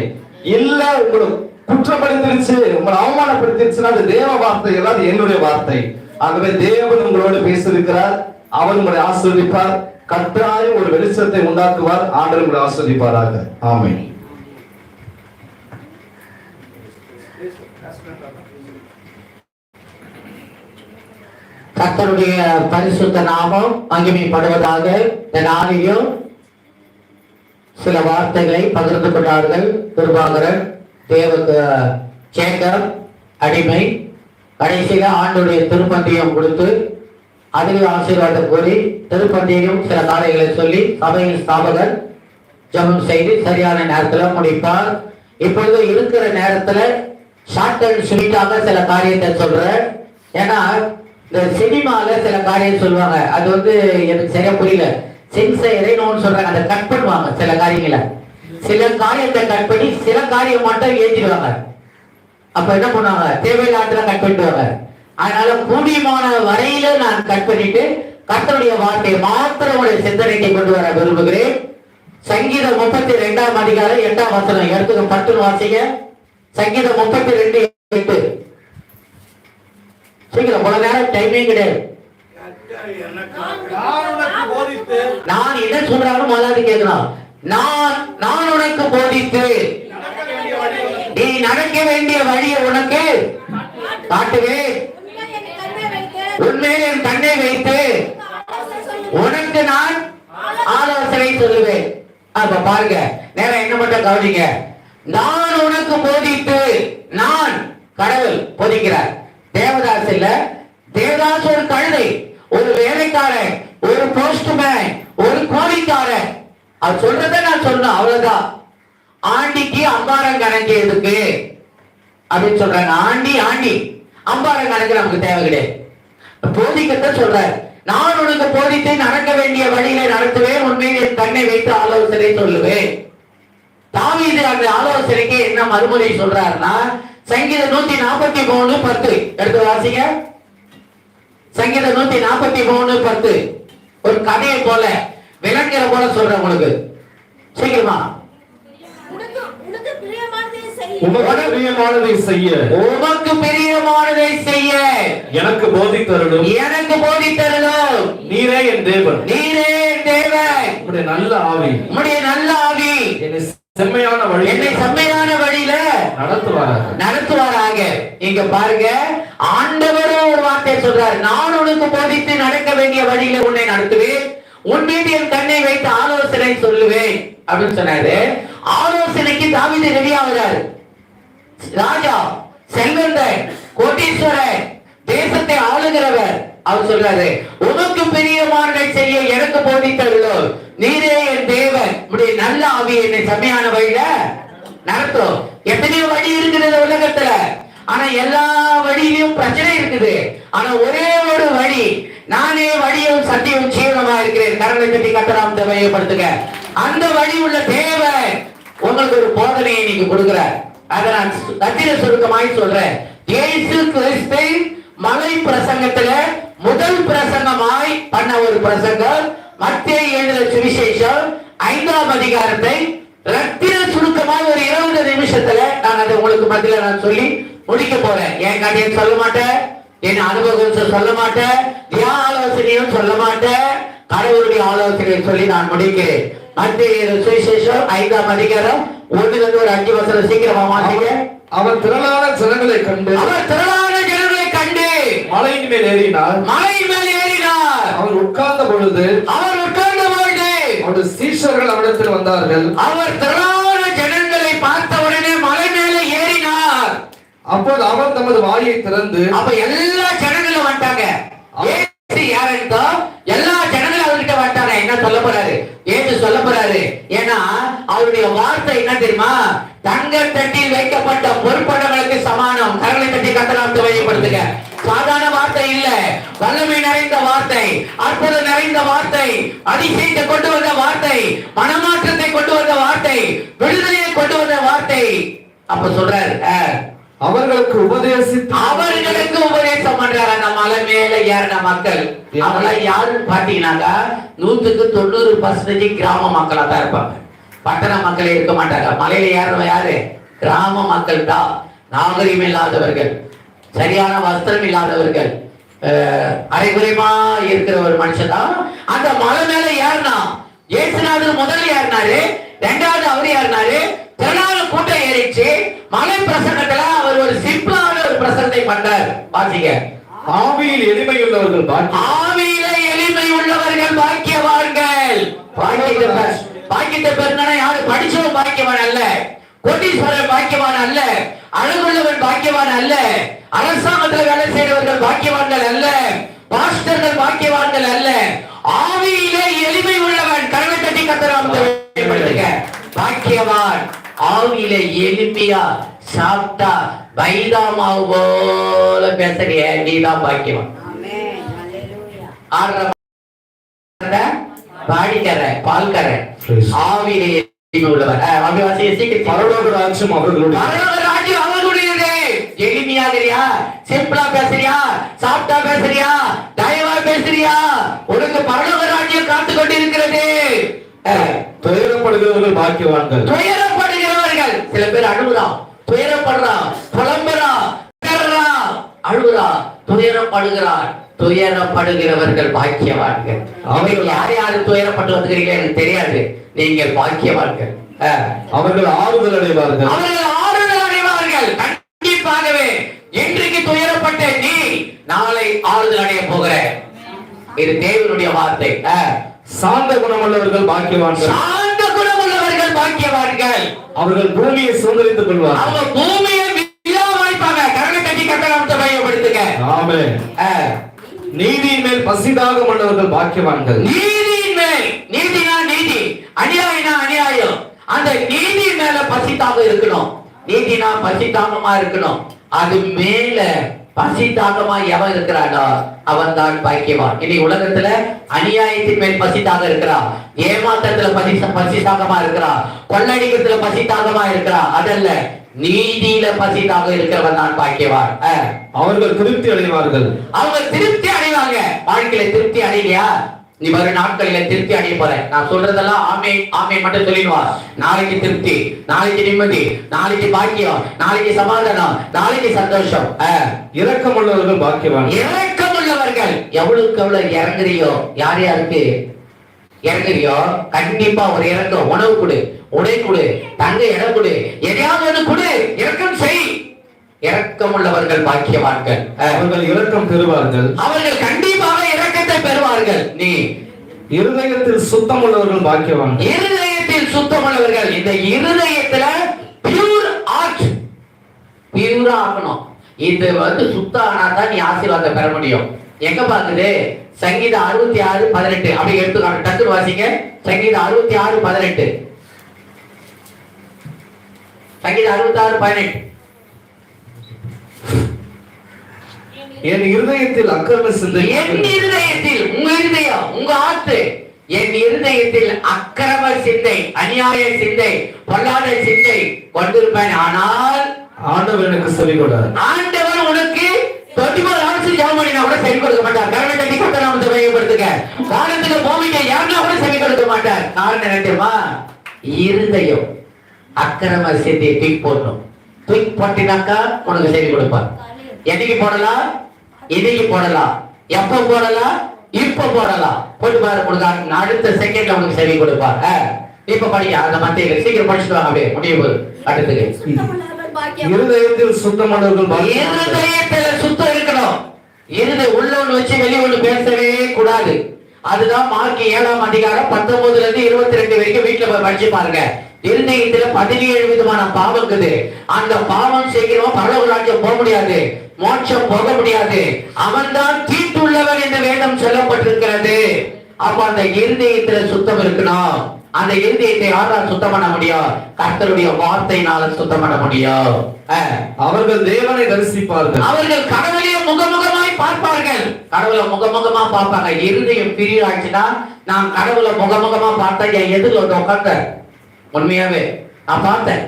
இல்ல உங்களை குற்றப்படுத்திருச்சு, உங்களை அவமானப்படுத்திருச்சுன்னா அது தேவ வார்த்தை இல்ல, அது என்னுடைய வார்த்தை. ஆகவே தேவன் உங்களோடு பேசியிருக்கிறார், அவர் உங்களை ஆசீர்வதிப்பார், கட்டாயம் ஒரு வெளிச்சத்தை உண்டாக்குவார். ஆண்டவர் உங்களை ஆசீர்வதிப்பாராக. ஆமென். கர்த்தருடைய பரிசுத்த நாமம் மகிமைப்படுவதாக. இந்த நாளிலும் சில வார்த்தைகளை பகிர்ந்து கொண்டார்கள் திருவாகரன், சேகர், அடிமை. கடைசியில ஆண்டுடைய திருப்பந்தியம் கொடுத்து அதில் ஆசீர்வாதம் கூறி திருப்பந்தியும் சில காரியங்களை சொல்லி சபையின் ஸ்தாபகர் ஜெபம் செய்து சரியான நேரத்தில் முடிப்பார். இப்பொழுது இருக்கிற நேரத்துல ஷார்ட் அண்ட் ஸ்வீட்டாக சில காரியத்தை சொல்றேன். ஏன்னா இந்த சினிமால சில காரியம் சொல்லுவாங்க, அது வந்து எனக்கு சரியா புரியல. சென்சைன்னு சொல்றாங்க, அதை கட் பண்ணுவாங்க சில காரியங்களை. சில காரியத்தை கட் பண்ணி சில காரியம் மட்டும் ஏற்றிடுவாங்க. அப்ப என்ன பண்ணுவாங்க, தேவையில்லாத கட் பண்ணிடுவாங்க. அதனால கூடியமான வரையில நான் கட் பண்ணிட்டு கர்த்தருடைய வார்த்தையை மாத்திரம் உடைய சிந்தனைக்கு கொண்டு வர விரும்புகிறேன். சங்கீதம் 32ஆம் அதிகாரம் 8ஆம் வசனம் எடுத்துக்க, பட்டு வாசிங்க. சங்கீதம் 32:8. சீக்கிரம், பல நேரம் டைமே கிடையாது. நான் என்ன சொல்றாலும் முதலாவது கேட்கலாம். நான் உனக்கு போதித்து நீ நடக்க வேண்டிய வழியை உனக்கு காட்டுவேன், உண்மையில் என் கண்ணை வைத்து உனக்கு நான் ஆலோசனை சொல்லுவேன். அப்ப பாருங்க, நேரம் என்ன மட்டும் கவனிங்க. நான் உனக்கு போதித்து, நான் கடவுள் போதிக்கிறார். தேவதாஸ் இல்ல, தேவதாஸ் ஒரு கழுதை, ஒரு வேலைக்காரன், ஒரு போஸ்ட்மேன், ஒரு கோழிக்காரன். அது சொல்றத நான் சொல்லணும், அவ்வளவுதான். ஆண்டிக்கு அம்பாரம் கணக்கு எதுக்கு அப்படின்னு சொல்றாங்க. ஆண்டி அம்பாரம் கணக்கு நமக்கு தேவை கிடையாது. போதிக்கத்தை சொல்ற, நான் உனக்கு போதித்து நடக்க வேண்டிய வழியில நடத்துவேன், உண்மையில் என் கண்ணை வைத்து ஆலோசனை சொல்லுவேன். தாவீது அந்த ஆலோசனைக்கு என்ன மறுமொழி சொல்றாருன்னா, சங்கீதம் 143:10 எடுத்து வாசிங்க. சங்கீதம் 143:10 ஒரு கதையை போல விளங்குற போல சொல்றேன் உங்களுக்கு. சீக்கிரமா. உனக்கு பிரியமானதை செய்ய உமக்கு பிரியமானதை செய்ய உமக்கு பிரியமானதை செய்ய எனக்கு போதித்தருளும். எனக்கு போதித்தருளும். நீரே என் தேவன். நீரே என் தேவன். உம்முடைய நல்ல ஆவி உம்முடைய நல்ல ஆவி என்னை செம்மையான வழி என்னை செம்மையான வழியில நடத்துவாராக. இங்க பாருங்க, ஆண்டவரும் ஒரு வார்த்தை சொல்றாரு, நான் உனக்கு போதித்து நடக்க வேண்டிய வழியில உன்னை நடத்துவேன், உன் மீது என் கண்ணை வைத்து ஆலோசனை சொல்லுவேன் அப்படின்னு சொன்னாரு. ஆலோசனைக்கு தாவீது ரெடி ஆகிறாரு. ராஜா, செல்வந்தன், கோட்டீஸ்வரன், தேசத்தை ஆளுகிறவர். அவர் சொல்றாரு, உனக்கு பிரியமானதை செய்ய எனக்கு போதித்தருளும். நீரே என் தேவன். இப்படி நல்ல ஆவி என்னை செம்மையான வழியில நடத்தும். எத்தனையோ வழி இருக்குது உலகத்துல, ஆனா எல்லா வழியிலும் பிரச்சனை இருக்குது. ஆனா ஒரே ஒரு வழி, நானே வழியும் சத்தியம் ஜீவனமா இருக்கிறேன். கரங்களை கட்டி கத்தராம் தேவைப்படுத்துங்க. அந்த வழி உள்ள தேவன் உங்களுக்கு ஒரு போதனையை நீங்க கொடுக்கிறார். அதை நான் கத்திர சுருக்கமாய் சொல்றேன். இயேசு கிறிஸ்து மலை பிரசங்கத்துல முதல் பிரசங்கமாய் பண்ண ஒரு பிரசங்கம் மத்தேயு எழுதின சுவிசேஷம் 5ஆம் அதிகாரத்தை ரத்தின சுருக்கமாய் ஒரு 20 நிமிஷத்துல நான் அதை உங்களுக்கு மத்தியில நான் சொல்லி முடிக்க போறேன். என் கதையை சொல்ல மாட்டேன், என் அனுபவத்தை சொல்ல மாட்டேன், தியான ஆலோசனையும் சொல்ல மாட்டேன், கடவுளுடைய ஆலோசனையை சொல்லி நான் முடிக்கிறேன். மத்தேயு சுவிசேஷம் 5ஆம் அதிகாரம் 1 ஒரு 5 வசனம் சீக்கிரமா வாசிங்க. அவர் திரளான ஜனங்களை கண்டு மலையின் மேல் ஏறினார். அவர் உட்கார்ந்த பொழுது அவருடைய சீஷர்கள் அவரிடத்தில் வந்தார்கள். அவர் திரளான ஜனங்களை பார்த்த உடனே மலை மேலே ஏறினார். அப்போது அவர் தமது வாயை திறந்து, அப்ப எல்லா ஜனங்களும் வந்துட்டாங்க. யாருந்தோ எல்லா ஜனங்களும் அவர்கிட்ட வந்துட்டாங்க. என்ன சொல்ல போறாரு? ஏசு சொல்ல போறாரு. ஏன்னா அவருடைய வார்த்தை என்ன தெரியுமா? தங்க தட்டில் வைக்கப்பட்ட பொறுப்படங்களுக்கு சமானம். கரங்களை தட்டி கத்தலாம் துவையப்படுத்துங்க. சாதாரண வார்த்தை இல்ல, வல்லமை நிறைந்த வார்த்தை, அற்புதம் நிறைந்த வார்த்தை, அதிசயத்தை கொண்டு வந்த வார்த்தை, மனமாற்றத்தை கொண்டு வந்த வார்த்தை, விடுதலையை கொண்டு வந்த வார்த்தை. அப்ப சொல்றாரு, அவர்களுக்கு உபதேசம் பண்றாரு. அந்த மலை மேல ஏறின மக்கள் அவங்களாம் யாருன்னு பாத்தீங்கன்னாக்கா 100% கிராம மக்களா தான் இருப்பாங்க. பட்டண மக்களே இருக்க மாட்டாங்க. மலையில ஏறவங்க யாரு? கிராம மக்கள் தான். நாகரிகம் இல்லாதவர்கள், சரியான வஸ்திரம் இல்லாதவர்கள், அரைகுறைமா இருக்கிற ஒரு மனுஷன் தான் அந்த மலை மேல ஏறினா. இயேசுநாதர் முதல்ல ஏறினாரு, 2வது அவர் ஏறினாரு, திரளான கூட்டம் ஏறிச்சு. மலை பிரசங்கத்துல அவர் ஒரு சிம்பிளான ஒரு பிரசங்கத்தை பண்றார். பாத்தீங்க, ஆவியில் எளிமை உள்ளவர்கள் பாக்கியவான்கள். பாக்கியத்தை பெருனா யாரு? படிச்சவன் பாக்கியவான் அல்ல, கோட்டீஸ்வரன் பாக்கியவான் அல்ல, அழகுள்ளவன் பாக்கியவான் அல்ல, அரசாங்கத்தில் வேலை செய்கிறவர்கள் பாக்கியவான்கள் அல்ல, பாஸ்டர்கள் பாக்கியவான்கள் அல்ல, ஆவியிலே எளிமை உள்ளவன். கரங்களை தட்டி கத்தராம் பாக்கியவான். ஆவியிலே எளிமையா சாப்பிட்டா பைதாமாவு போல பேசுறிய நீதான் பாக்கியவான். பாடிக்கற பால்கர ஆவியிலே எளிமை உள்ளவர். பரலோக ராஜ்யம் அவர்களுடையது. எளிமையாகிறியா? சிம்பிளா பேசுறியா? சாப்பிட்டா பேசுறியா? தயவா பேசுறியா? உனக்கு பரலோக ராஜ்யம் காத்து கொண்டிருக்கிறது. துயரப்படுகிறவர்கள் பாக்கியவான்கள். துயரப்படுகிறவர்கள். சில பேர் அழுகுறான், துயரப்படுறான், புலம்புறான், அழுகுறான், துயரப்படுகிறான். துயரப்படுகிறவர்கள் பாக்கியவான்கள். யார் யாரு துயரப்பட்டு வந்துக்கிறீங்க எனக்கு தெரியாது. நீங்கள் பாக்கியவான்கள். அவர்கள் ஆறுதல் அடைவார்கள். கண்டிப்பாகவே இன்றைக்கு துயரப்பட்ட நீ நாளை ஆறுதல் அடைய போகிற. இது தேவனுடைய வார்த்தை. சாந்த குணமுள்ளவர்கள் பாக்கியவான்கள். சாந்த குணமுள்ளவர்கள் பாக்கியவான்கள். அவர்கள் பூமியை சுதந்தரித்துக் கொள்வார்கள். அவங்க பூமியை விழாவாய்ப்பாங்க. கரங்களை தட்டி கட்டலாம் பயன்படுத்துங்க. ஆமென். நீதியின் மேல் பசிதாகம் உள்ளவர்கள் பாக்கியவான்கள். நீதியின் மேல், நீதினா நீதி, அநியாயம்னா அநியாயம். அந்த நீதி மேல பசிதாக இருக்கணும். நீதினா பசிதாகமா இருக்கணும். அது மேல பசிதாகமா எவன் இருக்கிறானோ அவன் தான் பாக்கியவான். இன்னைக்கு உலகத்துல அநியாயத்தின் மேல் பசிதாக இருக்கிறான், ஏமாற்றத்துல பசிதாகமா இருக்கிறான், கொள்ளடிக்கிறதுல பசிதாகமா இருக்கிறான். அதல்ல, நீதியில பசிதாக இருக்கிறவன் தான் பாக்கியவான். அவர்கள் திருப்தி அடைவார்கள். அவங்க திருப்தி அடைவாங்க. வாழ்க்கையில திருப்தி அடையலையா? நீ வரும் நாட்களில திருப்தி அடைய போற. நான் சொல்றதெல்லாம் ஆமே ஆமே மட்டும் சொல்லிடுவா. நாளைக்கு திருப்தி, நாளைக்கு நிம்மதி, நாளைக்கு பாக்கியம், நாளைக்கு சமாதானம், நாளைக்கு சந்தோஷம். இரக்கம் உள்ளவர்கள் பாக்கியவான். இரக்கம் உள்ளவர்கள் எவ்வளவுக்கு எவ்வளவு இறங்குறியோ, யார் யாருக்கு இறங்குறியோ கண்டிப்பா ஒரு இறக்கம். உணவு கொடு, உடை கொடு, தங்க இடம் கொடு, எதையாவது ஒன்று கொடு, இரக்கம் செய். இரக்கம் உள்ளவர்கள் பாக்கியவான்கள். அவர்கள் இரக்கம் பெறுவார்கள். அவர்கள் கண்டிப்பாக இரக்கத்தை பெறுவார்கள். நீ இருதயத்தில் சுத்தம் உள்ளவர்கள் பாக்கியவான். இருதயத்தில் சுத்தம் உள்ளவர்கள். இந்த இருதயத்துல பியூர் ஆர்ட், பியூரா ஆகணும். இது சுத்தம் ஆனாதான் நீ ஆசீர்வாதம் பெற முடியும். எங்க பாக்குது? சங்கீதம் 66:18 அப்படி எடுத்துக்காட்டு டக்குனு வாசிங்க. சங்கீதம் 66:18. சங்கீதம் 66:18. என் இருதயத்தில் அக்கிரம சிந்தை, என் இருதயத்தில், உங்க இருதயம், உங்க ஆத்து, என் இருதயத்தில் அக்கிரம சிந்தை, அநியாய சிந்தை, பொல்லாத சிந்தை கொண்டிருப்பேன். ஆனால் ஆண்டவர் எனக்கு சொல்லிக் கொடுத்தார். ஆண்டவர் உனக்கு 24 hours ஜெபம் பண்ணினா கூட சரி கொடுக்க மாட்டார். கர்மத்தை தட்டி கர்த்தநாமத்தை மையப்படுத்துங்க. வானத்துக்கு பூமிக்கு யாருன்னா கூட சரி கொடுக்க மாட்டார். காரணம் என்ன தெரியுமா? இருதயம் அக்கிரம சிந்தை தூக்கி போடணும். தூக்கி போட்டினாக்கா உனக்கு சரி கொடுப்பார். என்னைக்கு போடலாம்? இன்னைக்கு போடலாம். எப்ப போடலாம்? இப்ப போடலாம். போட்டு பாரு, உங்களுக்கு அடுத்த செகண்ட்ல உனக்கு சரி கொடுப்பார். இப்ப படிக்க அந்த மத்திய சீக்கிரம் படிச்சுட்டு வாங்க. அப்படியே முடிய போகுது. அடுத்தது இருதயத்தில் சுத்தமானவர்கள் பாக்கியவான். இருதயத்துல சுத்தம் இருக்கணும். இருதய உள்ள ஒண்ணு வச்சு வெளியே ஒண்ணு பேசவே கூடாது. அதுதான் மார்க் 7ஆம் அதிகாரம் 19 இருந்து 22 வரைக்கும் வீட்டுல போய் படிச்சு பாருங்க. இருதயத்துல 17 விதமான பாவம் இருக்குது. அந்த பாவம் செய்கிறோம் பரலோக ராஜ்யம் போக முடியாது, மோட்சம் போக முடியாது. அவன்தான் தீட்டுள்ளவன் என்று வேதம் சொல்லப்பட்டிருக்கிறது. அப்ப அந்த இருதயத்துல சுத்தம் இருக்கணும். அந்த இருதயத்தை யாரால் சுத்தம் பண்ண முடியும்? கர்த்தருடைய வார்த்தையினால சுத்தம் பண்ண முடியும். அவர்கள் தேவனை தரிசிப்பார்கள். அவர்கள் கடவுளையே முகமுகமாய் பார்ப்பார்கள். கடவுளை முகமுகமா பார்ப்பாங்க. இருதயம் பிரியாச்சுன்னா நான் கடவுளை முகமுகமா பார்த்தா என் எதிரில் வந்து உட்கார்ந்த உண்மையாவே நான் பார்த்தேன்.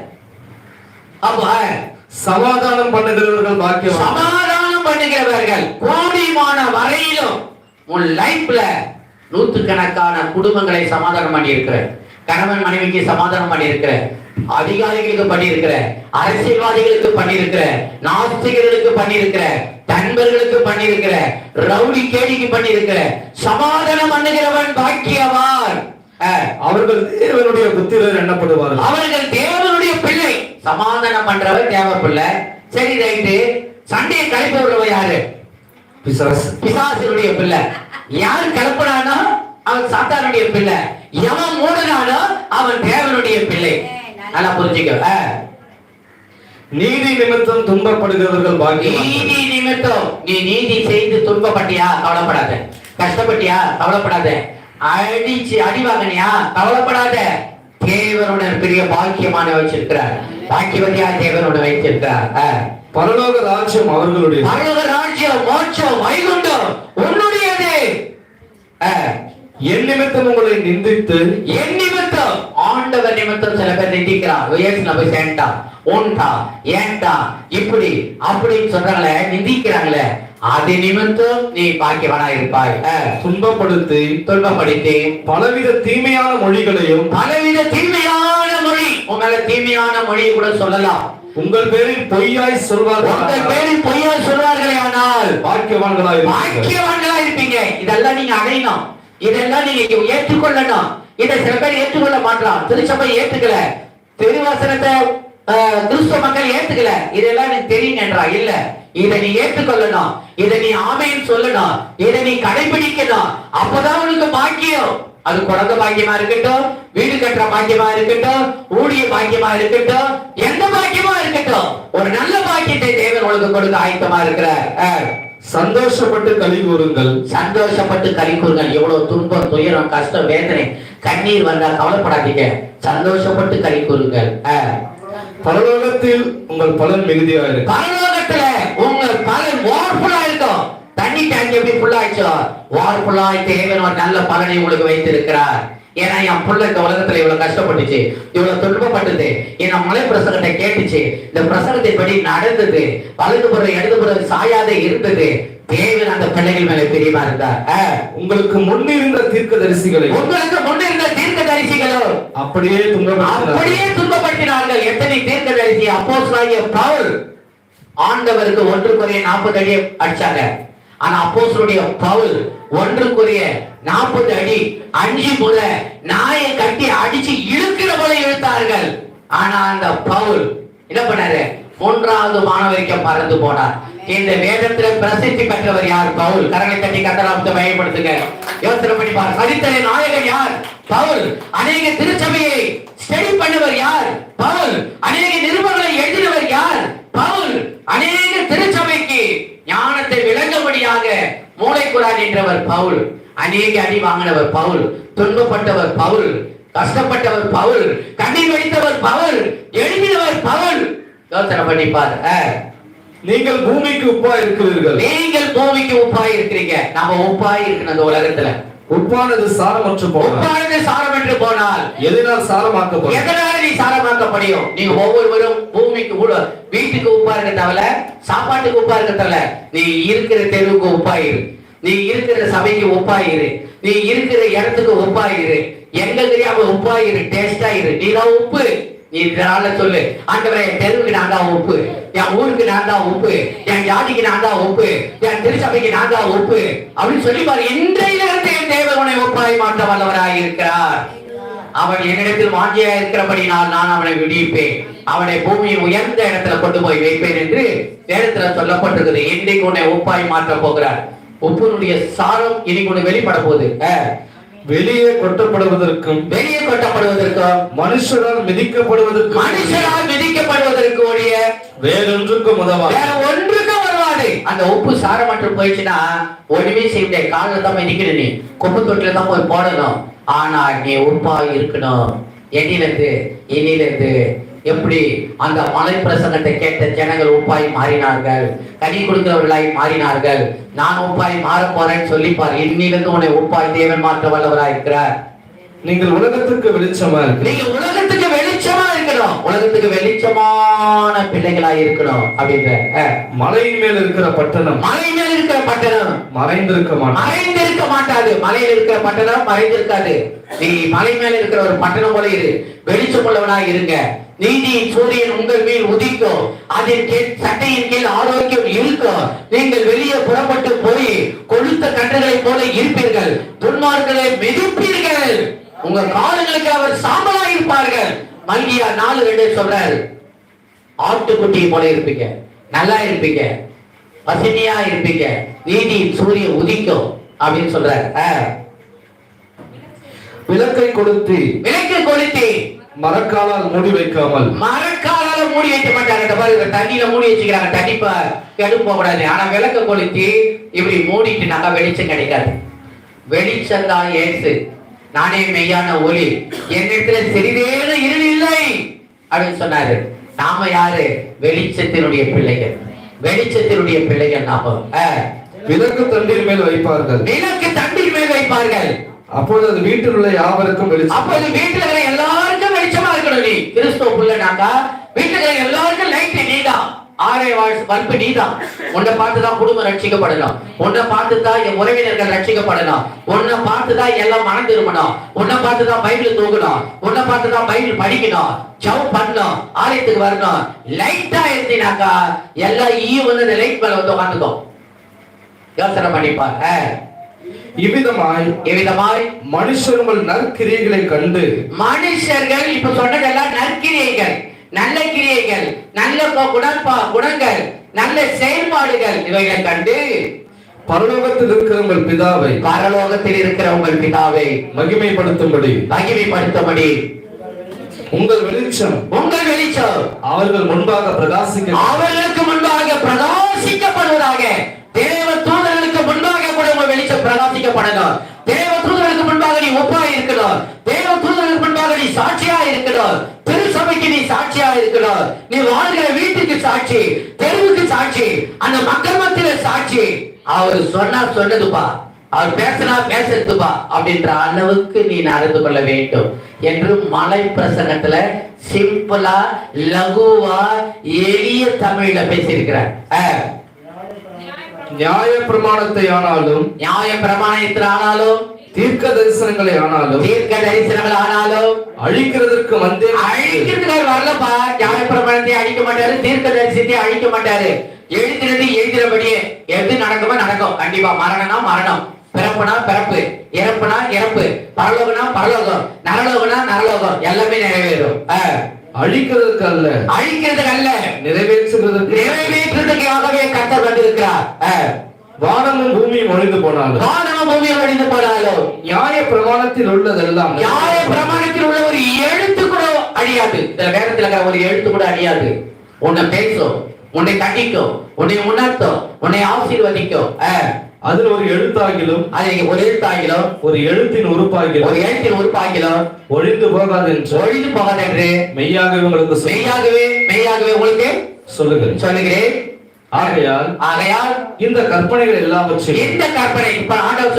அப்ப சமாதானம் பண்ணுகிறவர்கள் பாக்கியவான். சமாதானம் பண்ணுகிறவர்கள் கோடிமான வரையிலும் உன் லைஃப்ல நூற்றுக்கணக்கான குடும்பங்களை சமாதானம் பண்ணி இருக்கிற, கணவன் மனைவிக்கு சமாதானம் பண்ணி இருக்கிற, அதிகாரிகளுக்கு பண்ணியிருக்கிற, அரசியல்வாதிகளுக்கு பண்ணியிருக்கிற, நாஸ்திகர்களுக்கு பண்ணியிருக்கிற, நண்பர்களுக்கு பண்ணியிருக்கிற, ரவுடி கேடிக்கு பண்ணியிருக்கிற, சமாதானம் பண்ணுகிறவன் பாக்கியவான். அவர்கள் தேவனுடைய புத்திரர் எண்ணப்படுவார்கள். அவர்கள் தேவனுடைய பிள்ளை. சமாதானம் பண்றவர் தேவ பிள்ளை. சரி, ரைட்டு. சண்டையை கலைப்பவர்கள் யாரு? பிசாசுடைய பிள்ளை. யார் கலப்பனானோ அவன் சாத்தானுடைய பிள்ளை. எவன் மூடனானோ அவன் தேவனுடைய பிள்ளை. நல்லா புரிஞ்சுக்க. நீதி நிமித்தம் துன்பப்படுகிறவர்கள் பாக்கியவான். நீதி நிமித்தம் நீ நீதி செய்து துன்பப்பட்டியா? கவலைப்படாத. கஷ்டப்பட்டியா? கவலைப்படாத. அடி வாங்கினியா? கவலைப்படாத. தேவனுடைய பெரிய பாக்கியமான வச்சிருக்கிறார். பாக்கியவதியா தேவனோட வைத்திருக்கிறார். பரலோக ராஜ்யம் அவர்களுடைய. பரலோக ராஜ்யம், மோட்சம், வைகுண்டம் உன்னுடையது. என் நிமித்தம் உங்களை நிந்தித்து, என் நிமித்தம், ஆண்டவர் நிமித்தம் சில பேர் நிந்திக்கிறான். வயசுல போய் சேண்டா ஓன்டா ஏன்டா இப்படி அப்படின்னு சொல்றாங்களே, நிந்திக்கிறாங்களே, அது நிமித்தம் நீ பாக்கியவனா இருப்பாய். துன்பப்படுத்தி பலவித தீமையான மொழிகளையும், பலவித தீமையான மொழி, உங்களை தீமையான மொழியை கூட சொல்லலாம். உங்கள் பேரில் பொய்யாய் சொல்வார்கள். உங்கள் பேரில் பொய்யாய் சொல்வார்களே, ஆனால் பாக்கியவான்களாய் இருப்பீங்க. இதெல்லாம் நீங்க அடையணும். இதெல்லாம் நீங்க ஏற்றுக்கொள்ளணும். இதை சில பேர் ஏற்றுக்கொள்ள மாட்டான். திருச்சபை ஏற்றுக்கல, திருவசனத்தை கிறிஸ்துவ மக்கள் ஏத்துக்கல. இதெல்லாம் எனக்கு தெரியும் என்றா? இல்ல, இதை நீ ஏற்றுக்கொள்ளணும். இதை நீ ஆமைன்னு சொல்லணும். இதை நீ கடைபிடிக்கணும். அப்பதான் உனக்கு பாக்கியம். அது குழந்தை பாக்கியமா இருக்கட்டும், வீடு கட்டுற பாக்கியமா இருக்கட்டும், ஊழிய பாக்கியமா இருக்கட்டும், எந்த பாக்கியமா இருக்கட்டும், ஒரு நல்ல பாக்கியத்தை தேவன் உனக்கு கொடுக்க ஆயத்தமா இருக்கிறார். சந்தோஷப்பட்டு களி கூறுங்கள். சந்தோஷப்பட்டு களி கூறுங்கள். எவ்வளவு துன்பம், துயரம், கஷ்டம், வேதனை, கண்ணீர் வந்தா கவலைப்படாதீங்க. சந்தோஷப்பட்டு களி கூறுங்கள். பரலோகத்தில் உங்கள் பலன் மிகுதியா இருக்கும். பரலோகத்துல உங்கள் பலன் வார்ஃபுல்லா இருக்கும். தண்ணி டேங்க் எப்படி ஃபுல்லாயிச்சோ, வார்ஃபுல்லாய் தேவன் ஒரு நல்ல பலனை உங்களுக்கு வைத்திருக்கிறார். ஏன்னா என் புள்ள இந்த உலகத்துல இவ்வளவு கஷ்டப்பட்டுச்சு, இவ்வளவு துன்பப்பட்டது, என் மலை பிரசங்கத்தை கேட்டுச்சு, இந்த பிரசங்கத்தை படி நடந்தது, வலது புறம் இடது புறம் சாயாத இருந்தது. தேவன் அந்த பிள்ளைகள் மேல பிரியமா இருந்தார். உங்களுக்கு முன்னிருந்த தீர்க்கதரிசிகளை உங்களுக்கு முன்னிருந்த தீர்க்கதரிசிகளோ அப்படியே துன்பப்படுத்தினார்கள். எத்தனை தீர்க்கதரிசி? அப்போஸ்தலனாகிய பவுல் ஆண்டவருக்கு 1 கொரிந்தியர் 40 அடி அடிச்சாங்க. ஆனா அப்போஸ்தலனுடைய பவுல் 1 கொரிந்தியர் 40 அடி 5 முறை நாயை கட்டி அடிச்சு இழுக்கிற போல இழுத்தார்கள். ஆனா அந்த பவுல் என்ன பண்ணாரு? 3வது வானம் வரைக்கும் பறந்து போனார். இந்த வேதத்துல பிரசித்தி பெற்றவர் யார்? பவுல். கரங்களை தட்டி கர்த்தராமத்தை மகிமைப்படுத்துங்க. யோசனை பண்ணி பாரு. சரித்திர நாயகன் யார்? பவுல். அநேக திருச்சபையை ஸ்டடி பண்ணவர் யார்? பவுல். அநேக நிருபங்களை எழுதினவர் யார்? பவுல். அநேக திருச்சபைக்கு ஞானத்தை விளங்கும்படியாக மூளைக்குறான் என்றவர் பவுல். அநேக அடி வாங்கினவர் பவுல். துன்பப்பட்டவர் பவுல். கஷ்டப்பட்டவர் பவுல். கண்ணீர் வடித்தவர் பவுல். எழுதினவர் பவுல். யோசனை பண்ணி பாரு. நீங்கள் பூமிக்கு உப்பாய் இருக்கிறீர்கள். நீங்கள் பூமிக்கு உப்பாய் இருக்கிறீங்க. நாம உப்பாய் இருக்கணும் இந்த உலகத்துல. உப்பானது சாரமற்று போனால், உப்பானது சாரமற்று போனால் எதனால் சாரமாக்கப்படும்? எதனால நீ சாரமாக்கப்படியும்? நீங்க ஒவ்வொருவரும் பூமிக்கு வீட்டுக்கு உப்பா இருக்க தவிர, சாப்பாட்டுக்கு உப்பா இருக்க தவிர, நீ இருக்கிற தெருவுக்கு உப்பாயிரு, நீ இருக்கிற சபைக்கு உப்பாயிரு, நீ இருக்கிற இடத்துக்கு உப்பாயிரு, எங்க தெரியாம உப்பாயிரு, டேஸ்டா இரு. நீ தான் உப்பு. நீ இதனால சொல்லு, ஆண்டவரே என் தெருவுக்கு நான் தான் உப்பு, என் ஊருக்கு நான் தான் உப்பு, என் ஜாதிக்கு நான் தான் உப்பு, என் திருச்சபைக்கு நான் தான் உப்பு அப்படின்னு சொல்லி பாரு. இன்றையிலிருந்து என் தேவன் உன்னை உப்பாய் மாற்ற வல்லவராய் இருக்கிறார். அவன் என்னிடத்தில் வாஞ்சியா இருக்கிறபடினால் நான் அவனை விடுவிப்பேன், அவனை பூமியின் உயர்ந்த இடத்துல கொண்டு போய் வைப்பேன் என்று வேதத்துல சொல்லப்பட்டிருக்குது. இன்றைக்கு உன்னை உப்பாய் மாற்ற போகிறார். உப்புனுடைய சாரம் இன்னைக்கு ஒண்ணு வெளிப்பட போகுது. வெளியே கொட்டப்படுவதற்கும் மனுஷரால் மிதிக்கப்படுவதற்கு வேறொன்றுக்கும் உதவாது. அந்த உப்பு சாரம் மட்டும் போயிடுச்சுன்னா ஒண்ணுமே செய்ய முடியாது. காலில் தான் மிதிக்கணும், நீ குப்பை தொட்டில தான் போய் போடணும். ஆனா நீ உப்பா இருக்கணும். எண்ணிலிருந்து எப்படி அந்த மலை பிரசங்கத்தை கேட்ட ஜனங்கள் உப்பாய் மாறினார்கள், கனி கொடுக்கிறவர்களாய் மாறினார்கள். நான் உப்பாய் மாற போறேன்னு சொல்லிப்பார். இன்னிலிருந்து உன்னை உப்பாய் தேவன் மாற்ற வல்லவராய் இருக்கிறார். நீங்கள் உலகத்துக்கு வெளிச்சமா இருக்கு. நீங்க உலகத்துக்கு வெளிச்சமா இருக்கணும். உலகத்துக்கு வெளிச்சமான பிள்ளைகளாய் இருக்கணும். அப்படின்ற மலையின் மேல் இருக்கிற பட்டணம், மறைந்திருக்க மாட்டாது. மலையில் இருக்கிற பட்டணம் மறைந்திருக்காது. நீ மலை மேல இருக்கிற ஒரு பட்டணம் போல இரு, வெளிச்சம் உள்ளவனாய் இருங்க. நீதியின் சூரியன் உங்கள் மேல் உதிக்கும், அதன் சட்டையின் கீழ் ஆரோக்கியம் இருக்கும். நீங்கள் வெளியே புறப்பட்டு போய் கொழுத்த கன்றுகளை போல இருப்பீர்கள், துன்மார்களை மிதிப்பீர்கள், உங்க கால்களுக்கு அவர் சாம்பலாய் இருப்பார்கள். மல்கியா 4:2 சொல்றாரு. ஆட்டுக்குட்டியை போல இருப்பீங்க, நல்லா இருப்பீங்க, பசுமையா இருப்பீங்க, நீதியின் சூரியன் உதிக்கும் அப்படின்னு சொல்றாரு. விளக்கை கொளுத்தி மரக்காலால் மூடி வைக்க மாட்டாங்க. தண்ணியில மூடி வச்சுக்கிறாங்க, தண்ணிப்ப கெடு போக கூடாது. ஆனா விளக்க கொளுத்தி இப்படி மூடிட்டு நாங்க வெளிச்சம் கிடைக்காது. வெளிச்சம் தான் ஏசு, நானே மெய்யான ஒளி, என்னிடத்துல சிறிதேன இருள் இல்லை அப்படின்னு சொன்னாரு. நாம யாரு? வெளிச்சத்தினுடைய பிள்ளைகள் நாம. விளக்கு தண்ணீர் மேல் வைப்பார்கள், அப்பொழுது வீட்டில் உள்ள யாவருக்கும் வெளிச்சம். அப்பொழுது வீட்டில் இருக்கிற எல்லாருக்கும் வெளிச்சமா இருக்கணும். நீ கிறிஸ்துவ பிள்ளைனாக்கா வீட்டில் இருக்கிற எல்லாருக்கும் லைட் நீதான், ஆரே பல்பு நீதான். உன்னை பார்த்துதான் குடும்பம் ரட்சிக்கப்படணும், உன்னை பார்த்துதான் என் உறவினர்கள் ரட்சிக்கப்படணும், உன்னை பார்த்துதான் எல்லாம் மனம் திரும்பணும், உன்னை பார்த்துதான் பைபிள் தூக்கணும், உன்னை பார்த்துதான் பைபிள் படிக்கணும், ஜெபம் பண்ணணும், ஆலயத்துக்கு வரணும். லைட்டா இருந்தீனாக்கா எல்லா ஈயும் வந்து அந்த லைட் மேல வந்து உட்காந்துக்கும். யோசனை பண்ணிப்பாங்க. இவ்விதமாய் மனுஷர் உங்கள் நற்கிரியைகளை கண்டு, மனுஷர்கள் இப்ப சொன்னதெல்லாம் நற்கிரியைகள், நல்ல கிரியைகள், நல்ல குணங்கள், நல்ல செயல்பாடுகள், இவைகளை கண்டு பரலோகத்தில் இருக்கிற உங்கள் பிதாவை மகிமைப்படுத்தும்படி உங்கள் வெளிச்சம் அவர்களுக்கு முன்பாக பிரகாசிக்கப்படுவதாக. தேவ தூதர்களுக்கு முன்பாக கூட உங்கள் வெளிச்சம் பிரகாசிக்கப்படணும். தேவ தூதர்களுக்கு முன்பாக நீ ஒப்பாய் இருக்கணும். தேவ தூதர்களுக்கு முன்பாக நீ சாட்சியா இருக்கணும். திருச்சபைக்கு நீ சாட்சியா இருக்கணும். நீ வாழ்கிற வீட்டுக்கு சாட்சி, தெருவுக்கு சாட்சி, அந்த மக்கள் மத்தியில சாட்சி. அவர் சொன்னதுப்பா, அவர் பேசுறதுப்பா அப்படின்ற அளவுக்கு நீ நடந்து கொள்ள வேண்டும் என்று மலை பிரசங்கத்துல சிம்பிளா, லகுவா, எளிய தமிழ்ல பேசியிருக்கிறார். நியாய பிரமாணத்தை ஆனாலும் நியாய பிரமாணத்தில் ஆனாலும் தீர்க்க தரிசனங்களை ஆனாலும் தீர்க்க தரிசனங்கள் ஆனாலும் அழிக்கிறதற்கு வந்தேன். அழிக்கிறதுக்கு வரலப்பா. நியாய பிரமாணத்தை அழிக்க மாட்டாரு, தீர்க்க தரிசனத்தை அழிக்க மாட்டாரு. எழுதினபடியே எது நடக்குமோ நடக்கும். கண்டிப்பா மரணம்னா மரணம், பிறப்புனா பிறப்பு, இறப்புனா இறப்பு, பரலோகனா பரலோகம், நரலோகனா நரலோகம், எல்லாமே நிறைவேறும். அழிக்கிறதுக்கு அல்ல, அழிக்கிறதுக்கு அல்ல, நிறைவேற்றுறதுக்காகவே கர்த்தர் வந்திருக்கிறார். வானமும் பூமியும் ஒழிந்து போனாலும், வானமும் பூமியும் ஒழிந்து போனாலும், நியாய பிரமாணத்தில் உள்ளதெல்லாம், நியாய பிரமாணத்தில் உள்ள ஒரு எழுத்து கூட அழியாது. இந்த வேதத்துல இருக்கிற ஒரு எழுத்து கூட அழியாது. உன்னை பேசும், உன்னை கண்டிக்கும், உன்னை உணர்த்தும், உன்னை ஆசீர்வதிக்கும். அதில் ஒரு எழுத்தாகிலும், அது ஒரு எழுத்தாகிலும், ஒரு எழுத்தின் உறுப்பாகிலும், ஒரு எழுத்தின் உறுப்பாகிலும் ஒழிந்து போகாது என்று, ஒழிந்து போகாது என்று மெய்யாகவே உங்களுக்கு மெய்யாகவே உங்களுக்கு சொல்லுகிறேன். ஆகையால் ஆகையால் இந்த கற்பனைகள் எல்லாவற்றையும், இந்த கற்பனை இப்ப ஆண்டவர்